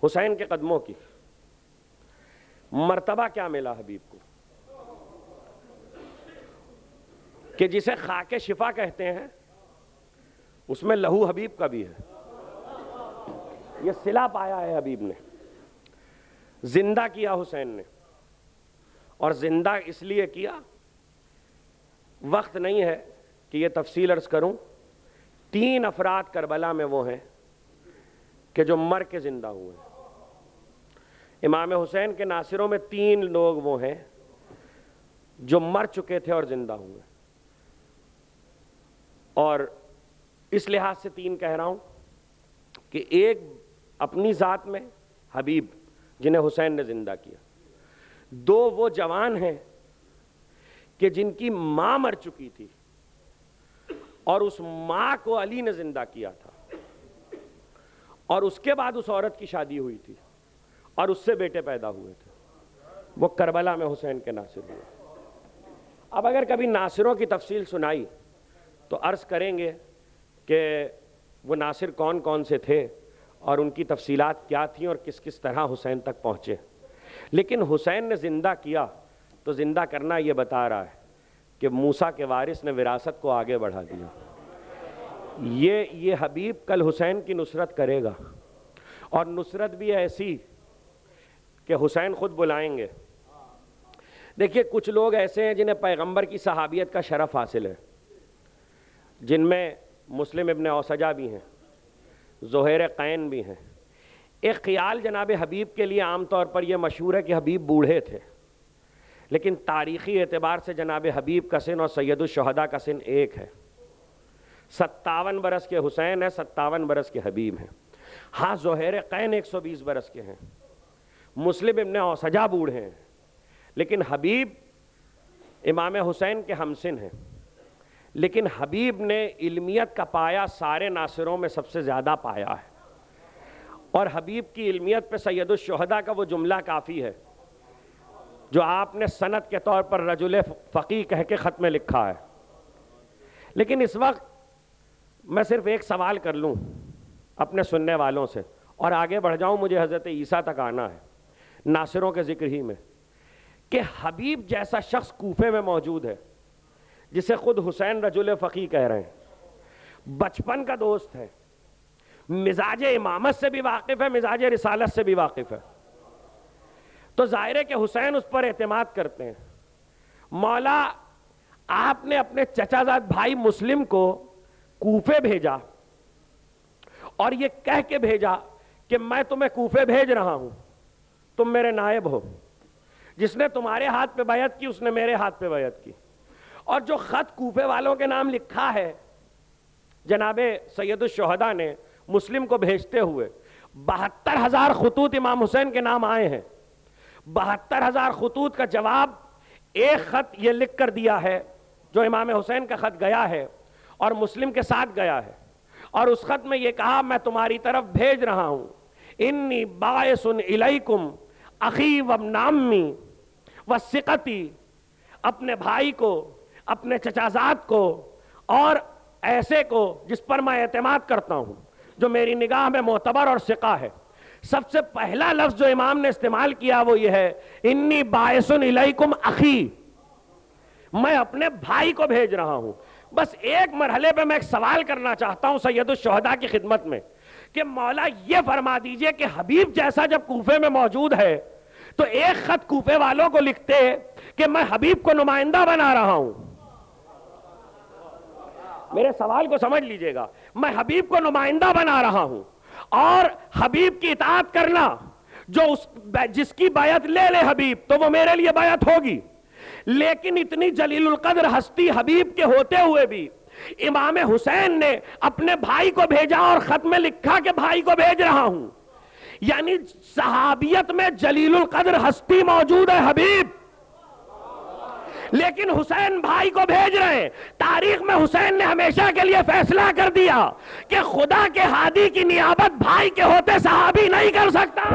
Speaker 1: حسین کے قدموں کی، مرتبہ کیا ملا حبیب کو کہ جسے خاک شفا کہتے ہیں اس میں لہو حبیب کا بھی ہے۔ یہ صلہ پایا ہے حبیب نے، زندہ کیا حسین نے، اور زندہ اس لیے کیا، وقت نہیں ہے کہ یہ تفصیل عرض کروں۔ 3 افراد کربلا میں وہ ہیں کہ جو مر کے زندہ ہوئے ہیں۔ امام حسین کے ناصروں میں 3 لوگ وہ ہیں جو مر چکے تھے اور زندہ ہوئے، اور اس لحاظ سے 3 کہہ رہا ہوں کہ ایک اپنی ذات میں حبیب جنہیں حسین نے زندہ کیا، 2 وہ جوان ہیں کہ جن کی ماں مر چکی تھی اور اس ماں کو علی نے زندہ کیا تھا، اور اس کے بعد اس عورت کی شادی ہوئی تھی اور اس سے بیٹے پیدا ہوئے تھے، وہ کربلا میں حسین کے ناصر ہوئے۔ اب اگر کبھی ناصروں کی تفصیل سنائی تو عرض کریں گے کہ وہ ناصر کون کون سے تھے اور ان کی تفصیلات کیا تھیں اور کس کس طرح حسین تک پہنچے، لیکن حسین نے زندہ کیا تو زندہ کرنا یہ بتا رہا ہے کہ موسیٰ کے وارث نے وراثت کو آگے بڑھا دیا۔ یہ حبیب کل حسین کی نصرت کرے گا، اور نصرت بھی ایسی کہ حسین خود بلائیں گے۔ دیکھیے کچھ لوگ ایسے ہیں جنہیں پیغمبر کی صحابیت کا شرف حاصل ہے، جن میں مسلم ابن اوسجہ بھی ہیں، زہیر قین بھی ہیں۔ ایک خیال جناب حبیب کے لیے عام طور پر یہ مشہور ہے کہ حبیب بوڑھے تھے، لیکن تاریخی اعتبار سے جناب حبیب کا سن اور سید الشہداء کا سن ایک ہے۔ 57 برس کے حسین ہیں، 57 برس کے حبیب ہیں۔ ہاں زہیر قین 120 برس کے ہیں، مسلم ابن اوسجہ بوڑھے ہیں، لیکن حبیب امام حسین کے ہمسن ہیں۔ لیکن حبیب نے علمیت کا پایا سارے ناصروں میں سب سے زیادہ پایا ہے، اور حبیب کی علمیت پہ سید الشہداء کا وہ جملہ کافی ہے جو آپ نے سند کے طور پر رجل فقیہ کہہ کے خط میں لکھا ہے لیکن اس وقت میں صرف ایک سوال کر لوں اپنے سننے والوں سے اور آگے بڑھ جاؤں، مجھے حضرت عیسیٰ تک آنا ہے ناصروں کے ذکر ہی میں، کہ حبیب جیسا شخص کوفے میں موجود ہے جسے خود حسین رجل فقی کہہ رہے ہیں، بچپن کا دوست ہے، مزاج امامت سے بھی واقف ہے، مزاج رسالت سے بھی واقف ہے، تو ظاہر ہے کہ حسین اس پر اعتماد کرتے ہیں۔ مولا آپ نے اپنے چچا زاد بھائی مسلم کو کوفے بھیجا اور یہ کہہ کے بھیجا کہ میں تمہیں کوفے بھیج رہا ہوں، تم میرے نائب ہو، جس نے تمہارے ہاتھ پہ بیعت کی اس نے میرے ہاتھ پہ بیعت کی۔ اور جو خط کوفے والوں کے نام لکھا ہے جناب سید الشہداء نے مسلم کو بھیجتے ہوئے، 72,000 خطوط امام حسین کے نام آئے ہیں، 72,000 خطوط کا جواب ایک خط یہ لکھ کر دیا ہے جو امام حسین کا خط گیا ہے اور مسلم کے ساتھ گیا ہے، اور اس خط میں یہ کہا میں تمہاری طرف بھیج رہا ہوں، انی باعث الیکم اخی وابن عمی وثقتی، اپنے بھائی کو، اپنے چچازاد کو، اور ایسے کو جس پر میں اعتماد کرتا ہوں، جو میری نگاہ میں معتبر اور ثقہ ہے۔ سب سے پہلا لفظ جو امام نے استعمال کیا وہ یہ ہے انی باعث الیکم اخی، میں اپنے بھائی کو بھیج رہا ہوں۔ بس ایک مرحلے پہ میں ایک سوال کرنا چاہتا ہوں سید الشہداء کی خدمت میں کہ مولا یہ فرما دیجئے کہ حبیب جیسا جب کوفے میں موجود ہے تو ایک خط کوفے والوں کو لکھتے کہ میں حبیب کو نمائندہ بنا رہا ہوں، میرے سوال کو سمجھ لیجئے گا، میں حبیب کو نمائندہ بنا رہا ہوں، اور حبیب کی اطاعت کرنا، جو جس کی بیعت لے لے حبیب تو وہ میرے لیے بیعت ہوگی۔ لیکن اتنی جلیل القدر ہستی حبیب کے ہوتے ہوئے بھی امام حسین نے اپنے بھائی کو بھیجا اور خط میں لکھا کہ بھائی کو بھیج رہا ہوں، یعنی صحابیت میں جلیل القدر ہستی موجود ہے حبیب، لیکن حسین بھائی کو بھیج رہے ہیں۔ تاریخ میں حسین نے ہمیشہ کے لیے فیصلہ کر دیا کہ خدا کے ہادی کی نیابت بھائی کے ہوتے صحابی نہیں کر سکتا۔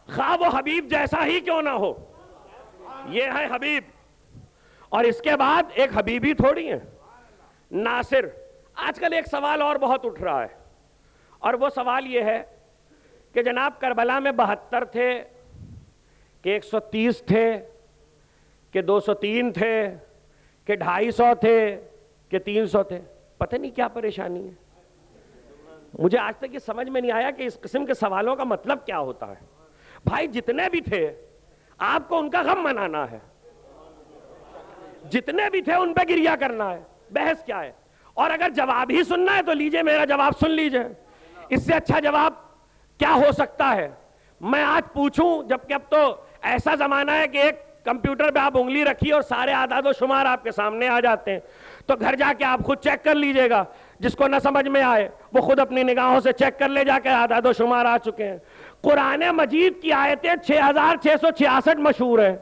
Speaker 1: خواہ وہ حبیب جیسا ہی کیوں نہ ہو، یہ ہے حبیب۔ اور اس کے بعد ایک حبیبی تھوڑی ہے ناصر۔ آج کل ایک سوال اور بہت اٹھ رہا ہے، اور وہ سوال یہ ہے کہ جناب کربلا میں 72 تھے کہ 130 تھے کہ 203 تھے کہ 250 تھے کہ 300 تھے، پتہ نہیں کیا پریشانی ہے۔ مجھے آج تک یہ سمجھ میں نہیں آیا کہ اس قسم کے سوالوں کا مطلب کیا ہوتا ہے۔ بھائی جتنے بھی تھے آپ کو ان کا غم منانا ہے، جتنے بھی تھے ان پہ گریہ کرنا ہے، بحث کیا ہے؟ اور اگر جواب ہی سننا ہے تو لیجئے، میرا جواب سن لیجئے، اس سے اچھا جواب کیا ہو سکتا ہے؟ میں آج پوچھوں، جبکہ اب تو ایسا زمانہ ہے کہ ایک کمپیوٹر پہ آپ انگلی رکھیے اور سارے اعداد و شمار آپ کے سامنے آ جاتے ہیں، تو گھر جا کے آپ خود چیک کر لیجئے گا، جس کو نہ سمجھ میں آئے وہ خود اپنی نگاہوں سے چیک کر لے، جا کے اعداد و شمار آ چکے ہیں۔ قرآن مجید کی آیتیں 6666 مشہور ہیں،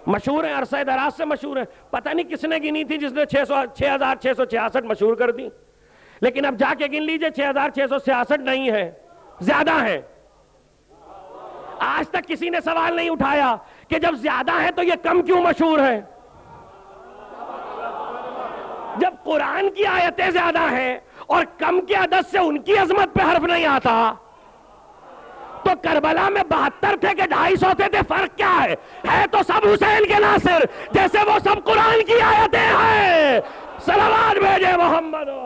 Speaker 1: مشہور ہیں، عرصہ دراز سے مشہور ہیں، پتہ نہیں کس نے گنی تھی جس نے 6666 مشہور کر دی، لیکن اب جا کے گن لیجئے 6666 نہیں ہے، زیادہ ہیں۔ آج تک کسی نے سوال نہیں اٹھایا کہ جب زیادہ ہے تو یہ کم کیوں مشہور ہے؟ جب قرآن کی آیتیں زیادہ ہیں اور کم کی عدد سے ان کی عظمت پہ حرف نہیں آتا، تو کربلا میں 72 تھے کہ 250 تھے، فرق کیا ہے تو سب حسین کے ناصر، جیسے وہ سب قرآن کی آیتیں ہیں۔ صلوات بھیجے محمد۔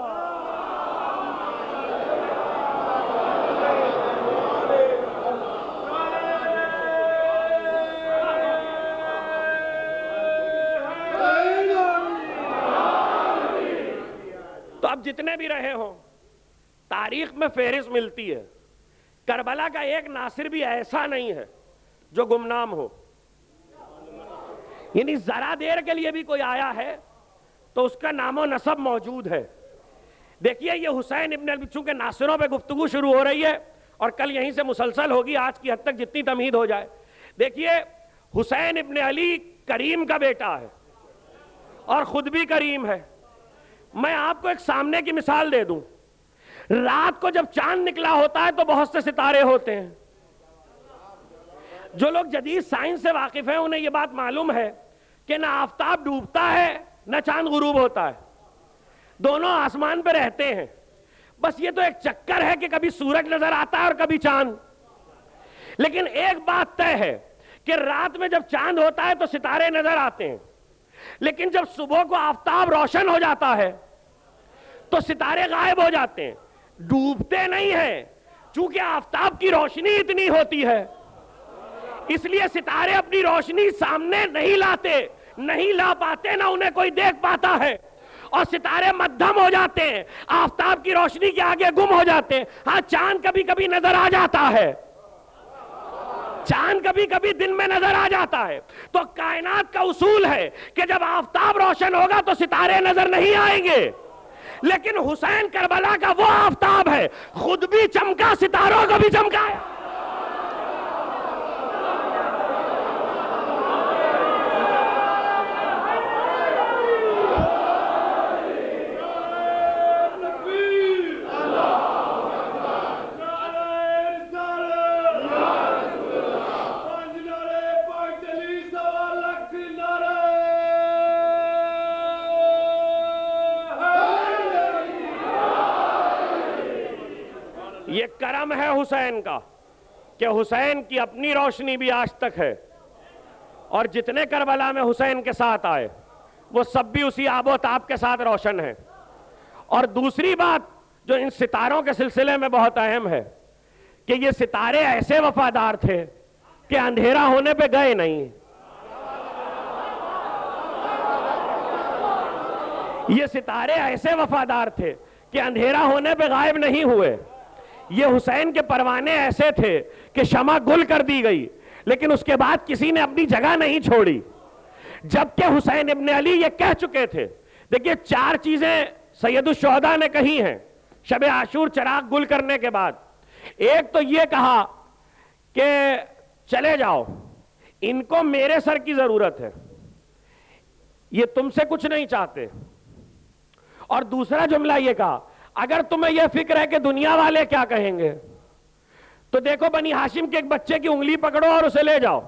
Speaker 1: تو اب جتنے بھی رہے ہوں، تاریخ میں فہرست ملتی ہے، کربلا کا ایک ناصر بھی ایسا نہیں ہے جو گمنام ہو، یعنی ذرا دیر کے لیے بھی کوئی آیا ہے تو اس کا نام و نسب موجود ہے۔ دیکھیے یہ حسین ابن علی، چونکہ ناصروں پہ گفتگو شروع ہو رہی ہے اور کل یہیں سے مسلسل ہوگی، آج کی حد تک جتنی تمہید ہو جائے۔ دیکھیے حسین ابن علی کریم کا بیٹا ہے اور خود بھی کریم ہے، میں آپ کو ایک سامنے کی مثال دے دوں. رات کو جب چاند نکلا ہوتا ہے تو بہت سے ستارے ہوتے ہیں. جو لوگ جدید سائنس سے واقف ہیں انہیں یہ بات معلوم ہے کہ نہ آفتاب ڈوبتا ہے نہ چاند غروب ہوتا ہے, دونوں آسمان پہ رہتے ہیں. بس یہ تو ایک چکر ہے کہ کبھی سورج نظر آتا ہے اور کبھی چاند. لیکن ایک بات طے ہے کہ رات میں جب چاند ہوتا ہے تو ستارے نظر آتے ہیں, لیکن جب صبح کو آفتاب روشن ہو جاتا ہے تو ستارے غائب ہو جاتے ہیں. ڈوبتے نہیں ہیں, چونکہ آفتاب کی روشنی اتنی ہوتی ہے اس لیے ستارے اپنی روشنی سامنے نہیں لاتے, نہیں لا پاتے, نہ انہیں کوئی دیکھ پاتا ہے, اور ستارے مدھم ہو جاتے ہیں, آفتاب کی روشنی کے آگے گم ہو جاتے ہیں. ہاں چاند کبھی کبھی نظر آ جاتا ہے, چاند کبھی کبھی دن میں نظر آ جاتا ہے. تو کائنات کا اصول ہے کہ جب آفتاب روشن ہوگا تو ستارے نظر نہیں آئیں گے. لیکن حسین کربلا کا وہ آفتاب ہے, خود بھی چمکا, ستاروں کو بھی چمکایا. یہ کرم ہے حسین کا کہ حسین کی اپنی روشنی بھی آج تک ہے, اور جتنے کربلا میں حسین کے ساتھ آئے وہ سب بھی اسی آب و تاب کے ساتھ روشن ہیں. اور دوسری بات جو ان ستاروں کے سلسلے میں بہت اہم ہے کہ یہ ستارے ایسے وفادار تھے کہ اندھیرا ہونے پہ گئے نہیں. یہ ستارے ایسے وفادار تھے کہ اندھیرا ہونے پہ غائب نہیں ہوئے. یہ حسین کے پروانے ایسے تھے کہ شمع گل کر دی گئی لیکن اس کے بعد کسی نے اپنی جگہ نہیں چھوڑی, جبکہ حسین ابن علی یہ کہہ چکے تھے. دیکھیے 4 چیزیں سید الشہداء نے کہی ہیں شب عاشور چراغ گل کرنے کے بعد. ایک تو یہ کہا کہ چلے جاؤ, ان کو میرے سر کی ضرورت ہے, یہ تم سے کچھ نہیں چاہتے. اور دوسرا جملہ یہ کہا, اگر تمہیں یہ فکر ہے کہ دنیا والے کیا کہیں گے تو دیکھو بنی ہاشم کے ایک بچے کی انگلی پکڑو اور اسے لے جاؤ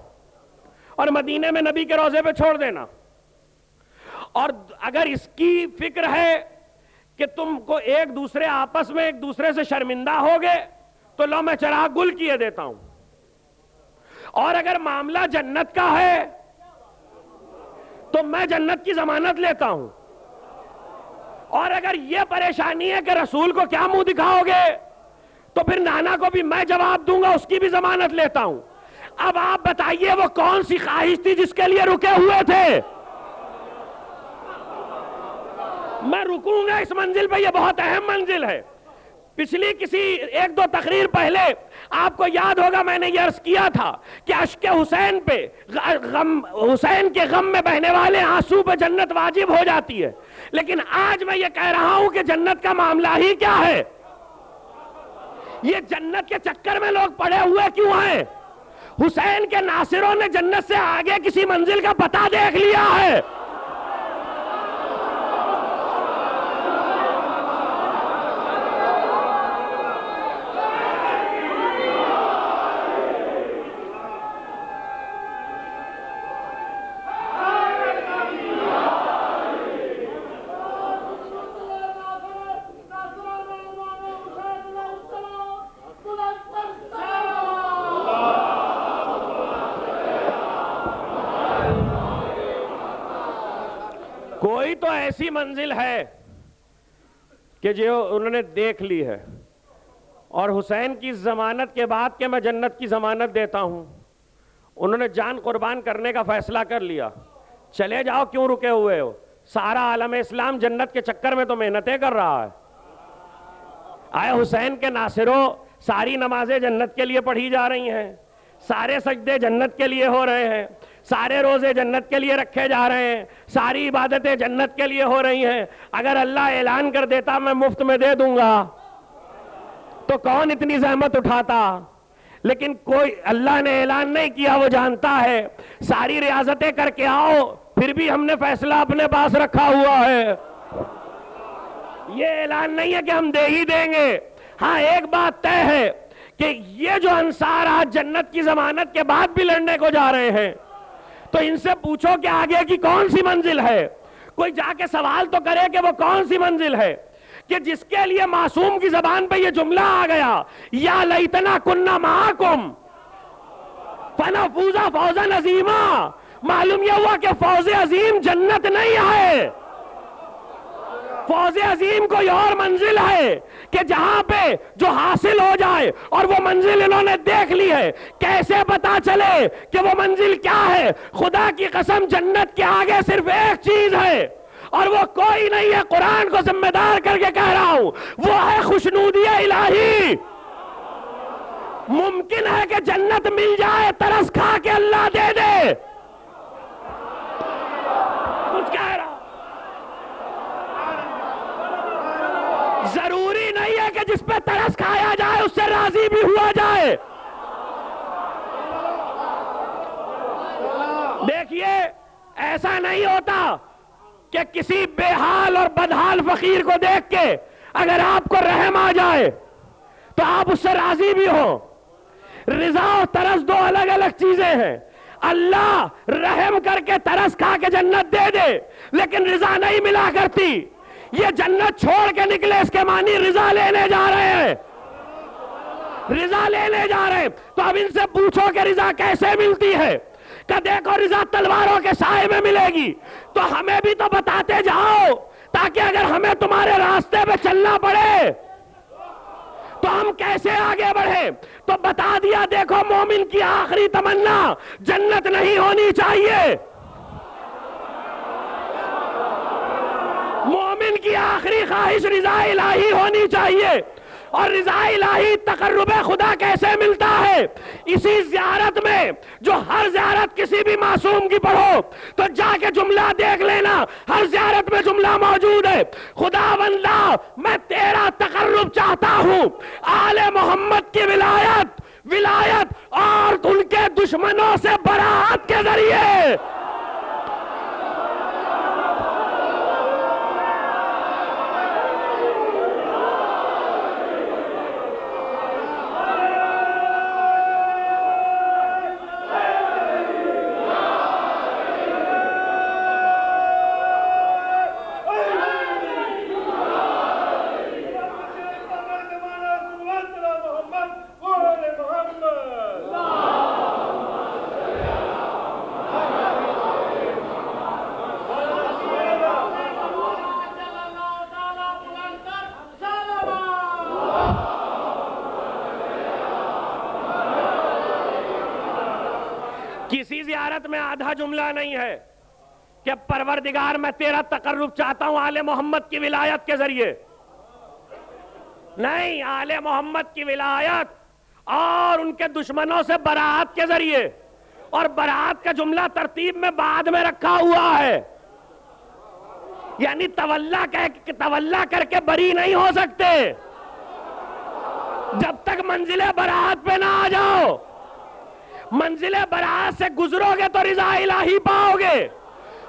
Speaker 1: اور مدینے میں نبی کے روضے پہ چھوڑ دینا. اور اگر اس کی فکر ہے کہ تم کو ایک دوسرے آپس میں ایک دوسرے سے شرمندہ ہوگے تو لو میں چراغ گل کیے دیتا ہوں. اور اگر معاملہ جنت کا ہے تو میں جنت کی ضمانت لیتا ہوں. اور اگر یہ پریشانی ہے کہ رسول کو کیا منہ دکھاؤ گے تو پھر نانا کو بھی میں جواب دوں گا, اس کی بھی ضمانت لیتا ہوں. اب آپ بتائیے وہ کون سی خواہش تھی جس کے لیے رکے ہوئے تھے؟ میں رکوں گا اس منزل پہ, یہ بہت اہم منزل ہے. پچھلی کسی 1-2 تقریر پہلے آپ کو یاد ہوگا میں نے یہ عرض کیا تھا کہ اشک حسین پہ حسین کے غم میں بہنے والے آنسو پہ جنت واجب ہو جاتی ہے. لیکن آج میں یہ کہہ رہا ہوں کہ جنت کا معاملہ ہی کیا ہے. یہ جنت کے چکر میں لوگ پڑے ہوئے کیوں ہیں؟ حسین کے ناصروں نے جنت سے آگے کسی منزل کا پتہ دیکھ لیا ہے. کوئی تو ایسی منزل ہے کہ جو انہوں نے دیکھ لی ہے, اور حسین کی ضمانت کے بعد کہ میں جنت کی ضمانت دیتا ہوں انہوں نے جان قربان کرنے کا فیصلہ کر لیا. چلے جاؤ, کیوں رکے ہوئے ہو؟ سارا عالم اسلام جنت کے چکر میں تو محنتیں کر رہا ہے. آئے حسین کے ناصروں, ساری نمازیں جنت کے لیے پڑھی جا رہی ہیں, سارے سجدے جنت کے لیے ہو رہے ہیں, سارے روزے جنت کے لیے رکھے جا رہے ہیں, ساری عبادتیں جنت کے لیے ہو رہی ہیں. اگر اللہ اعلان کر دیتا میں مفت میں دے دوں گا تو کون اتنی زحمت اٹھاتا؟ لیکن کوئی, اللہ نے اعلان نہیں کیا, وہ جانتا ہے. ساری ریاضتیں کر کے آؤ, پھر بھی ہم نے فیصلہ اپنے پاس رکھا ہوا ہے. یہ اعلان نہیں ہے کہ ہم دے ہی دیں گے. ہاں ایک بات طے ہے کہ یہ جو انصار آج جنت کی ضمانت کے بعد بھی لڑنے کو جا رہے ہیں, تو ان سے پوچھو کہ آگے کی کون سی منزل ہے. کوئی جا کے سوال تو کرے کہ وہ کون سی منزل ہے کہ جس کے لیے معصوم کی زبان پہ یہ جملہ آ گیا, یا لیتنا کننا معاکم فنفوز فوزا عظیما. معلوم یہ ہوا کہ فوز عظیم جنت نہیں ہے, فوز عظیم کوئی اور منزل ہے کہ جہاں پہ جو حاصل ہو جائے, اور وہ منزل انہوں نے دیکھ لی ہے. کیسے پتا چلے کہ وہ منزل کیا ہے؟ خدا کی قسم جنت کے آگے صرف ایک چیز ہے, اور وہ کوئی نہیں ہے, قرآن کو ذمہ دار کر کے کہہ رہا ہوں, وہ ہے خوشنودی الہی. ممکن ہے کہ جنت مل جائے, ترس کھا کے اللہ دے دے. کچھ کہہ رہا, ضروری نہیں ہے کہ جس پہ ترس کھایا جائے اس سے راضی بھی ہوا جائے. دیکھیے ایسا نہیں ہوتا کہ کسی بے حال اور بدحال فقیر کو دیکھ کے اگر آپ کو رحم آ جائے تو آپ اس سے راضی بھی ہو. رضا اور ترس دو الگ الگ چیزیں ہیں. اللہ رحم کر کے ترس کھا کے جنت دے دے, لیکن رضا نہیں ملا کرتی. یہ جنت چھوڑ کے نکلے اس کے معنی رضا لینے جا رہے ہیں, رضا لینے جا رہے ہیں. تو اب ان سے پوچھو کہ رضا کیسے ملتی ہے, کہ دیکھو رضا تلواروں کے سائے میں ملے گی. تو ہمیں بھی تو بتاتے جاؤ, تاکہ اگر ہمیں تمہارے راستے پہ چلنا پڑے تو ہم کیسے آگے بڑھیں. تو بتا دیا, دیکھو مومن کی آخری تمنا جنت نہیں ہونی چاہیے, مومن کی آخری خواہش رضا الہی ہونی چاہیے. اور رضا الہی تقرب خدا کیسے ملتا ہے؟ اسی زیارت میں, جو ہر زیارت کسی بھی معصوم کی پڑھو تو جا کے جملہ دیکھ لینا, ہر زیارت میں جملہ موجود ہے, خدا بندہ میں تیرا تقرب چاہتا ہوں, آل محمد کی ولایت اور ان کے دشمنوں سے برات کے ذریعے. کسی زیارت میں آدھا جملہ نہیں ہے کہ پروردگار میں تیرا تقرب چاہتا ہوں آل محمد کی ولایت کے ذریعے. نہیں, آل محمد کی ولایت اور ان کے دشمنوں سے برات کے ذریعے. اور برات کا جملہ ترتیب میں بعد میں رکھا ہوا ہے, یعنی تولا کر کے بری نہیں ہو سکتے جب تک منزل برات پہ نہ آ جاؤ. منزل برات سے گزرو گے تو رضا الہی پاؤ گے.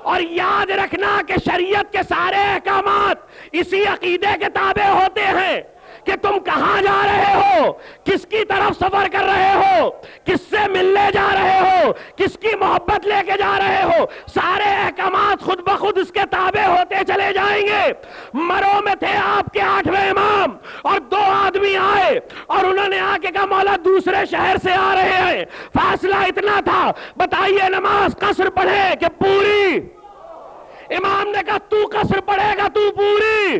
Speaker 1: اور یاد رکھنا کہ شریعت کے سارے احکامات اسی عقیدے کے تابع ہوتے ہیں کہ تم کہاں جا رہے ہو, کس کی طرف سفر کر رہے ہو, کس سے ملنے جا رہے ہو, کس کی محبت لے کے جا رہے ہو. سارے احکامات خود بخود اس کے تابع ہوتے چلے جائیں گے. مرو میں تھے آپ کے 8ویں امام, اور 2 آدمی آئے اور انہوں نے آ کے کہا مولا دوسرے شہر سے آ رہے ہیں, فاصلہ اتنا تھا, بتائیے نماز قصر پڑھے کہ پوری؟ امام نے کہا تو قصر پڑھے گا, تو پوری.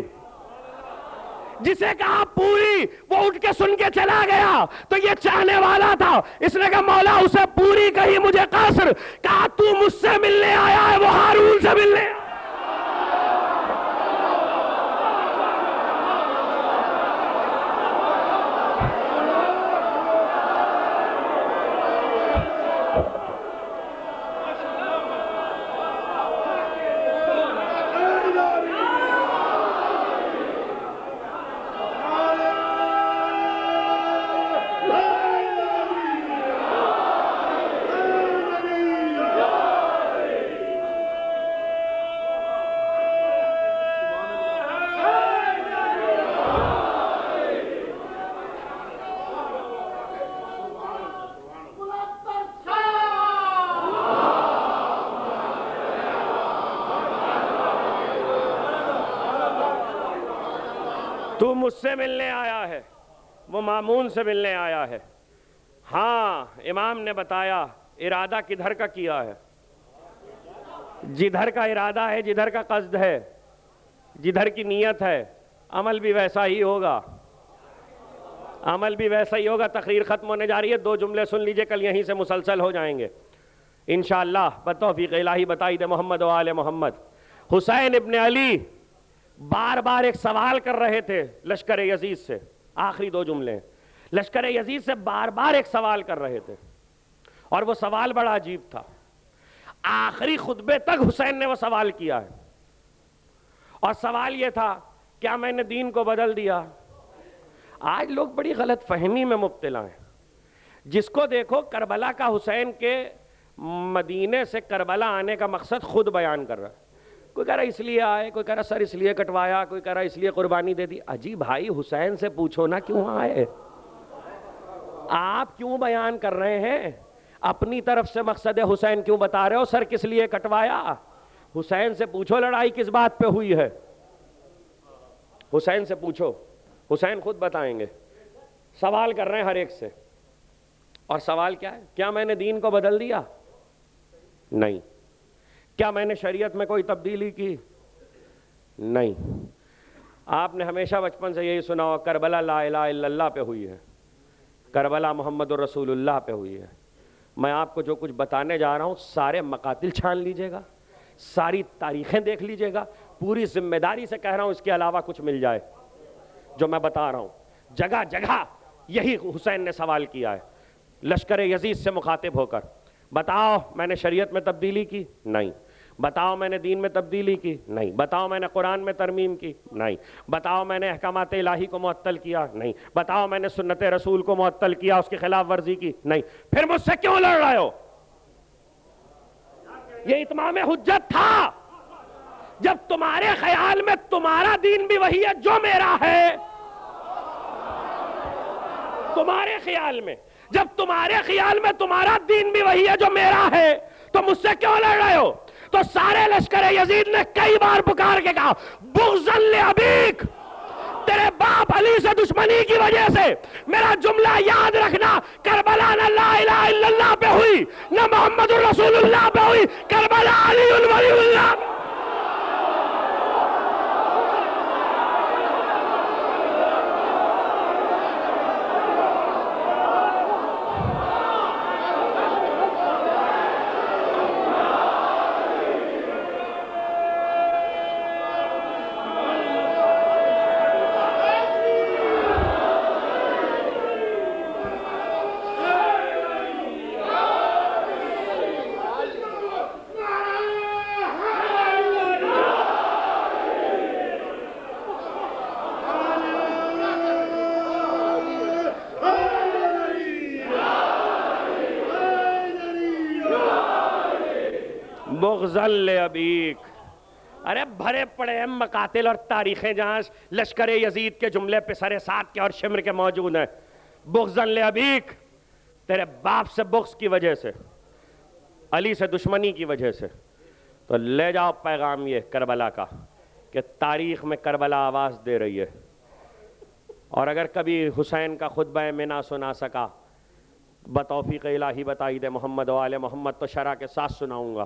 Speaker 1: جسے کہا پوری وہ اٹھ کے سن کے چلا گیا, تو یہ چاہنے والا تھا, اس نے کہا مولا اسے پوری کہی مجھے قصر. کہا تو مجھ سے ملنے آیا ہے, وہ ہارون سے ملنے آیا. تو مجھ سے ملنے آیا ہے، وہ مامون سے ملنے آیا ہے۔ ہاں امام نے بتایا ارادہ کدھر کا کیا ہے؟ جدھر کا ارادہ ہے، جدھر کا قصد ہے، جدھر کی نیت ہے، عمل بھی ویسا ہی ہوگا، عمل بھی ویسا ہی ہوگا۔ تقریر ختم ہونے جا رہی ہے، 2 جملے سن لیجئے، کل یہیں سے مسلسل ہو جائیں گے انشاءاللہ بتوفیق الہی بتائید محمد و آل محمد۔ حسین ابن علی بار بار ایک سوال کر رہے تھے لشکر یزید سے، آخری 2 جملے، لشکر یزید سے بار بار ایک سوال کر رہے تھے، اور وہ سوال بڑا عجیب تھا۔ آخری خطبے تک حسین نے وہ سوال کیا ہے، اور سوال یہ تھا کیا میں نے دین کو بدل دیا؟ آج لوگ بڑی غلط فہمی میں مبتلا ہیں۔ جس کو دیکھو کربلا کا حسین کے مدینے سے کربلا آنے کا مقصد خود بیان کر رہا ہے۔ کوئی کہہ رہا اس لیے آئے، کوئی کہہ رہا سر اس لیے کٹوایا، کوئی کہہ رہا اس لیے قربانی دے دی۔ اجی بھائی حسین سے پوچھو نا کیوں آئے؟ آپ کیوں بیان کر رہے ہیں؟ اپنی طرف سے مقصد حسین کیوں بتا رہے ہو؟ سر کس لیے کٹوایا؟ حسین سے پوچھو لڑائی کس بات پہ ہوئی ہے، حسین سے پوچھو، حسین خود بتائیں گے۔ سوال کر رہے ہیں ہر ایک سے، اور سوال کیا ہے؟ کیا میں نے دین کو بدل دیا؟ نہیں۔ کیا میں نے شریعت میں کوئی تبدیلی کی؟ نہیں۔ آپ نے ہمیشہ بچپن سے یہی سنا ہو کربلا لا الہ الا اللہ پہ ہوئی ہے، کربلا محمد رسول اللہ پہ ہوئی ہے۔ میں آپ کو جو کچھ بتانے جا رہا ہوں سارے مقاتل چھان لیجئے گا، ساری تاریخیں دیکھ لیجئے گا، پوری ذمہ داری سے کہہ رہا ہوں اس کے علاوہ کچھ مل جائے جو میں بتا رہا ہوں۔ جگہ جگہ یہی حسین نے سوال کیا ہے لشکر یزید سے مخاطب ہو کر، بتاؤ میں نے شریعت میں تبدیلی کی؟ نہیں۔ بتاؤ میں نے دین میں تبدیلی کی؟ نہیں۔ بتاؤ میں نے قرآن میں ترمیم کی؟ نہیں۔ بتاؤ میں نے احکامات الہی کو معطل کیا؟ نہیں۔ بتاؤ میں نے سنت رسول کو معطل کیا، اس کی خلاف ورزی کی؟ نہیں۔ پھر مجھ سے کیوں لڑ رہے ہو؟ یہ اتمام حجت تھا جب تمہارے خیال میں تمہارا دین بھی وہی ہے جو میرا ہے، تمہارے خیال میں جب تمہارے خیال میں تمہارا دین بھی وہی ہے جو میرا ہے تو مجھ سے کیوں لڑ رہے ہو؟ تو سارے لشکر یزید نے کئی بار پکار کے کہا بغضاً لأبیک، تیرے باپ علی سے دشمنی کی وجہ سے۔ میرا جملہ یاد رکھنا، کربلا نہ لا الہ الا اللہ پہ ہوئی، نہ محمد رسول اللہ پہ ہوئی، کربلا علی ولی اللہ۔ بغضاً لأبیک، ارے بھرے پڑے ہیں مقاتل اور تاریخیں جہاں لشکر یزید کے جملے پہ سر سات کے اور شمر کے موجود ہیں۔ بغضاً لأبیک، تیرے باپ سے بغض کی وجہ سے، علی سے دشمنی کی وجہ سے۔ تو لے جاؤ پیغام یہ کربلا کا کہ تاریخ میں کربلا آواز دے رہی ہے، اور اگر کبھی حسین کا خطبہ منا سنا سکا بتوفیق الہی بتائید محمد و آل محمد تو شرح کے ساتھ سناؤں گا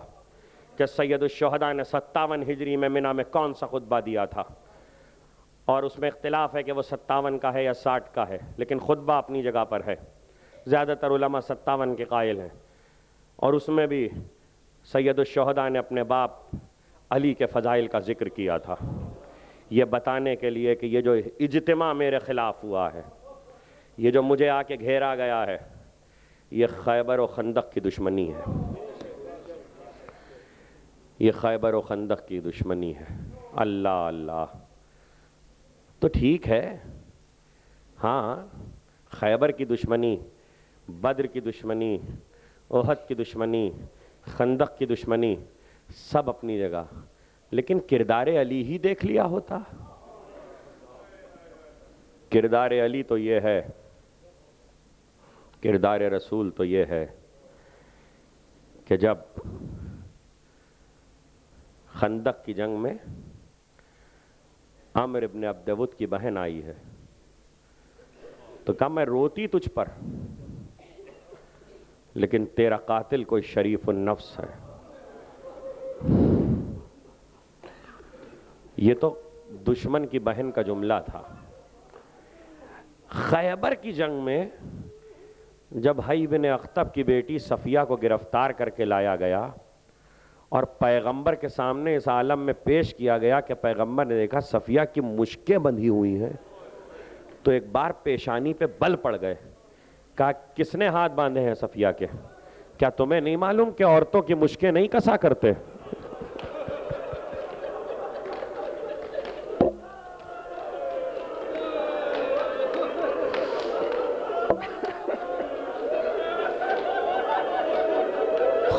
Speaker 1: کہ سید الشہداء نے 57 ہجری میں منا میں کون سا خطبہ دیا تھا، اور اس میں اختلاف ہے کہ وہ 57 کا ہے یا 60 کا ہے، لیکن خطبہ اپنی جگہ پر ہے۔ زیادہ تر علماء 57 کے قائل ہیں، اور اس میں بھی سید الشہداء نے اپنے باپ علی کے فضائل کا ذکر کیا تھا، یہ بتانے کے لیے کہ یہ جو اجتماع میرے خلاف ہوا ہے، یہ جو مجھے آ کے گھیرا گیا ہے، یہ خیبر و خندق کی دشمنی ہے، یہ خیبر و خندق کی دشمنی ہے۔ اللہ اللہ، تو ٹھیک ہے، ہاں خیبر کی دشمنی، بدر کی دشمنی، احد کی دشمنی، خندق کی دشمنی سب اپنی جگہ، لیکن کردار علی ہی دیکھ لیا ہوتا۔ کردار علی تو یہ ہے، کردار رسول تو یہ ہے کہ جب خندق کی جنگ میں عامر ابن عبدود کی بہن آئی ہے، تو کہا میں روتی تجھ پر، لیکن تیرا قاتل کوئی شریف النفس ہے۔ یہ تو دشمن کی بہن کا جملہ تھا۔ خیبر کی جنگ میں جب حی بن اخطب کی بیٹی صفیہ کو گرفتار کر کے لایا گیا اور پیغمبر کے سامنے اس عالم میں پیش کیا گیا کہ پیغمبر نے دیکھا صفیہ کی مشکیں بندھی ہوئی ہیں، تو ایک بار پیشانی پہ بل پڑ گئے۔ کہا کس نے ہاتھ باندھے ہیں صفیہ کے؟ کیا تمہیں نہیں معلوم کہ عورتوں کی مشکیں نہیں کسا کرتے؟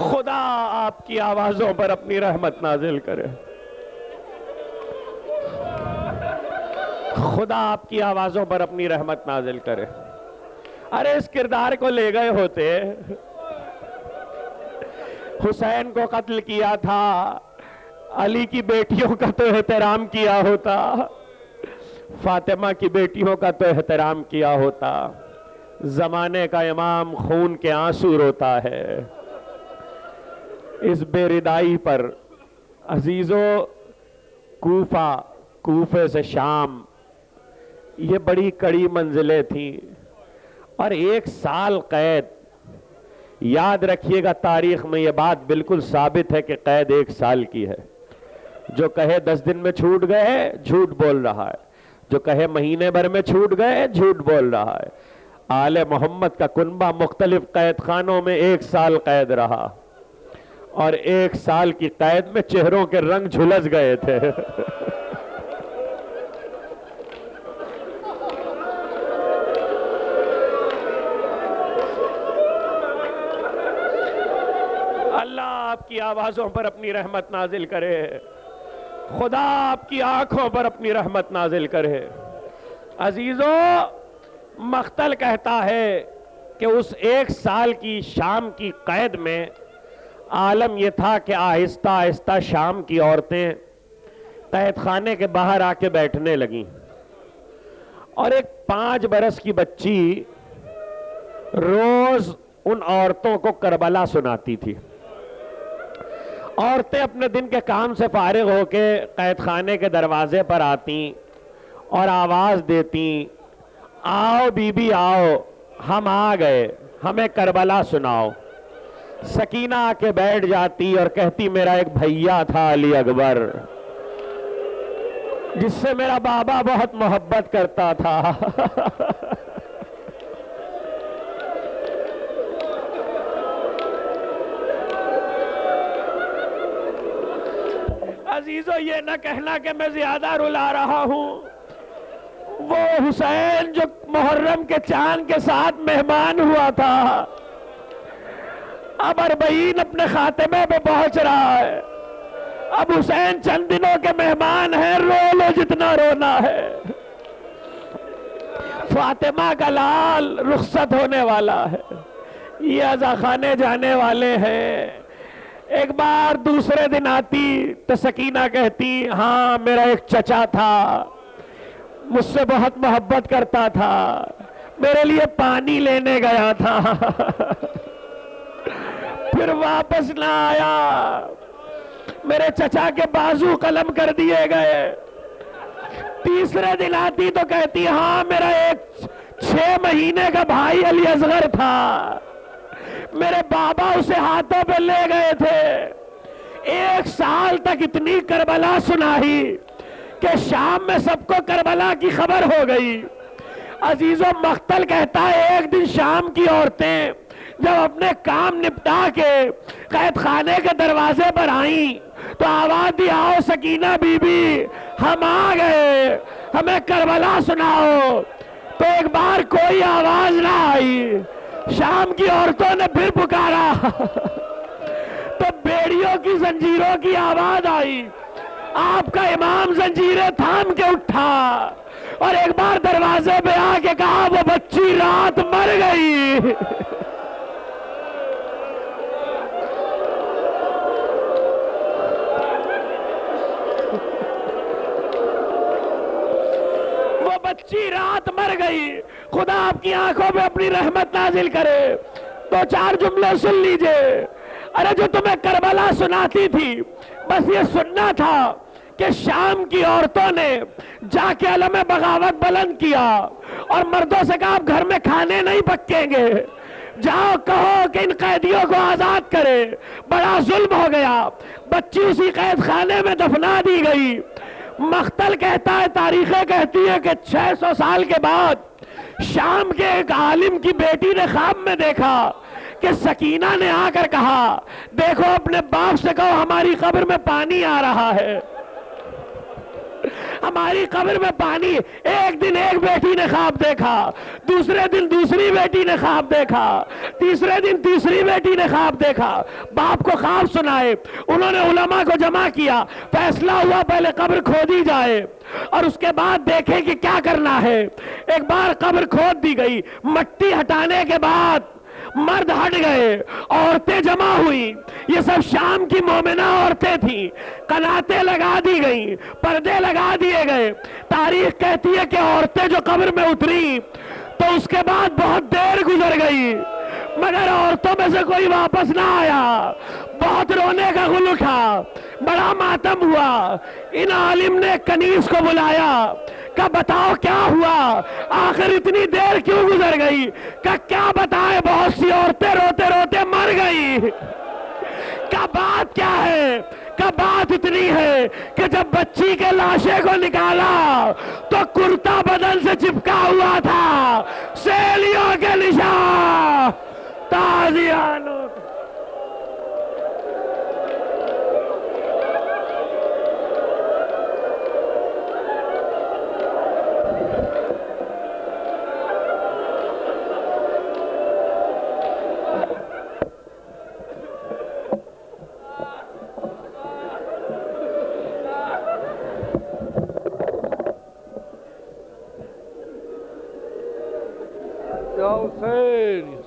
Speaker 1: خدا آپ کی آوازوں پر اپنی رحمت نازل کرے، خدا آپ کی آوازوں پر اپنی رحمت نازل کرے۔ ارے اس کردار کو لے گئے ہوتے، حسین کو قتل کیا تھا، علی کی بیٹیوں کا تو احترام کیا ہوتا، فاطمہ کی بیٹیوں کا تو احترام کیا ہوتا۔ زمانے کا امام خون کے آنسو روتا ہے اس بے ردائی پر۔ عزیزو، کوفے سے شام، یہ بڑی کڑی منزلیں تھیں، اور 1 سال قید۔ یاد رکھیے گا تاریخ میں یہ بات بالکل ثابت ہے کہ قید 1 سال کی ہے۔ جو کہے 10 دن میں چھوٹ گئے جھوٹ بول رہا ہے، جو کہے مہینے بھر میں چھوٹ گئے جھوٹ بول رہا ہے۔ آل محمد کا کنبہ مختلف قید خانوں میں 1 سال قید رہا، اور 1 سال کی قید میں چہروں کے رنگ جھلس گئے تھے۔ اللہ آپ کی آوازوں پر اپنی رحمت نازل کرے، خدا آپ کی آنکھوں پر اپنی رحمت نازل کرے۔ عزیزو، مختل کہتا ہے کہ اس 1 سال کی شام کی قید میں عالم یہ تھا کہ آہستہ آہستہ شام کی عورتیں قید خانے کے باہر آ کے بیٹھنے لگیں، اور ایک 5 برس کی بچی روز ان عورتوں کو کربلا سناتی تھی۔ عورتیں اپنے دن کے کام سے فارغ ہو کے قید خانے کے دروازے پر آتی اور آواز دیتی، آؤ بی بی آؤ، ہم آ گئے، ہمیں کربلا سناؤ۔ سکینہ آ کے بیٹھ جاتی اور کہتی میرا ایک بھیا تھا علی اکبر، جس سے میرا بابا بہت محبت کرتا تھا۔ عزیزو، یہ نہ کہنا کہ میں زیادہ رلا رہا ہوں۔ وہ حسین جو محرم کے چاند کے ساتھ مہمان ہوا تھا، اب 40 اپنے خاتمے پہ پہنچ رہا ہے۔ اب حسین چند دنوں کے مہمان ہیں، رو لو جتنا رونا ہے۔ فاطمہ کا لال رخصت ہونے والا ہے، یہ عزا خانے جانے والے ہیں۔ ایک بار دوسرے دن آتی تو سکینہ کہتی، ہاں میرا ایک چچا تھا، مجھ سے بہت محبت کرتا تھا، میرے لیے پانی لینے گیا تھا، پھر واپس نہ آیا، میرے چچا کے بازو قلم کر دیے گئے۔ تیسرے دن آتی تو کہتی، ہاں میرا ایک 6 مہینے کا بھائی علی اصغر تھا، میرے بابا اسے ہاتھوں پہ لے گئے تھے۔ 1 سال تک اتنی کربلا سنائی کہ شام میں سب کو کربلا کی خبر ہو گئی۔ عزیزو، مختل کہتا ہے ایک دن شام کی عورتیں جب اپنے کام نپٹا کے قید خانے کے دروازے پر آئیں تو آواز دی، آؤ سکینہ بی بی، ہم آ گئے، ہمیں کربلا سناؤ۔ تو ایک بار کوئی آواز نہ آئی، شام کی عورتوں نے پھر پکارا تو بیڑیوں کی زنجیروں کی آواز آئی۔ آپ کا امام زنجیریں تھام کے اٹھا اور ایک بار دروازے پہ آ کے کہا، وہ بچی رات مر گئی۔ بچی رات مر گئی، خدا آپ کی آنکھوں میں اپنی رحمت نازل کرے۔ دو چار جملے سن لیجئے۔ ارے جو تمہیں کربلا سناتی تھی، بس یہ سننا تھا کہ شام کی عورتوں نے جا کے علم بغاوت بلند کیا اور مردوں سے کہا آپ گھر میں کھانے نہیں پکیں گے، جاؤ کہو کہ ان قیدیوں کو آزاد کرے۔ بڑا ظلم ہو گیا، بچی اسی قید خانے میں دفنا دی گئی۔ مقتل کہتا ہے، تاریخیں کہتی ہے کہ 600 سال کے بعد شام کے ایک عالم کی بیٹی نے خواب میں دیکھا کہ سکینہ نے آ کر کہا دیکھو اپنے باپ سے کہو ہماری قبر میں پانی آ رہا ہے، ہماری قبر میں پانی۔ ایک دن ایک بیٹی نے خواب دیکھا، دوسرے دن دوسری بیٹی نے خواب دیکھا، تیسرے دن تیسری بیٹی نے خواب دیکھا۔ باپ کو خواب سنائے، انہوں نے علماء کو جمع کیا، فیصلہ ہوا پہلے قبر کھودی جائے اور اس کے بعد دیکھیں کہ کیا کرنا ہے۔ ایک بار قبر کھود دی گئی، مٹی ہٹانے کے بعد مرد ہٹ گئے، عورتیں جمع ہوئی۔ یہ سب شام کی مومنہ عورتیں تھیں، قناتیں لگا دی گئیں، پردے لگا دیے گئے۔ تاریخ کہتی ہے کہ عورتیں جو قبر میں اتری تو اس کے بعد بہت دیر گزر گئی، مگر عورتوں میں سے کوئی واپس نہ آیا۔ بہت رونے کا غل اٹھا، بڑا ماتم ہوا۔ ان عالم نے کنیز کو بلایا، کہ بتاؤ کیا ہوا، آخر اتنی دیر کیوں گزر گئی؟ کہ کیا بتائے، بہت سی عورتیں روتے روتے مر گئی۔ کہ بات کیا ہے؟ کہ بات اتنی ہے کہ جب بچی کے لاشے کو نکالا تو کرتا بدن سے چپکا ہوا تھا، سیلیوں کے نشان، تازیانوں۔
Speaker 2: یا حسین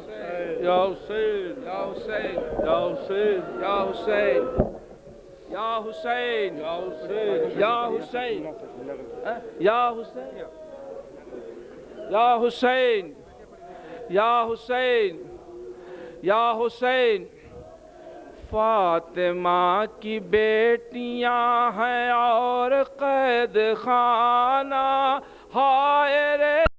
Speaker 2: یا حسین یا حسین یا حسین یا حسین یا حسین یا حسین یا حسین یا حسین یا حسین یا حسین فاطمہ کی بیٹیاں ہیں اور قید خانہ، ہائے رے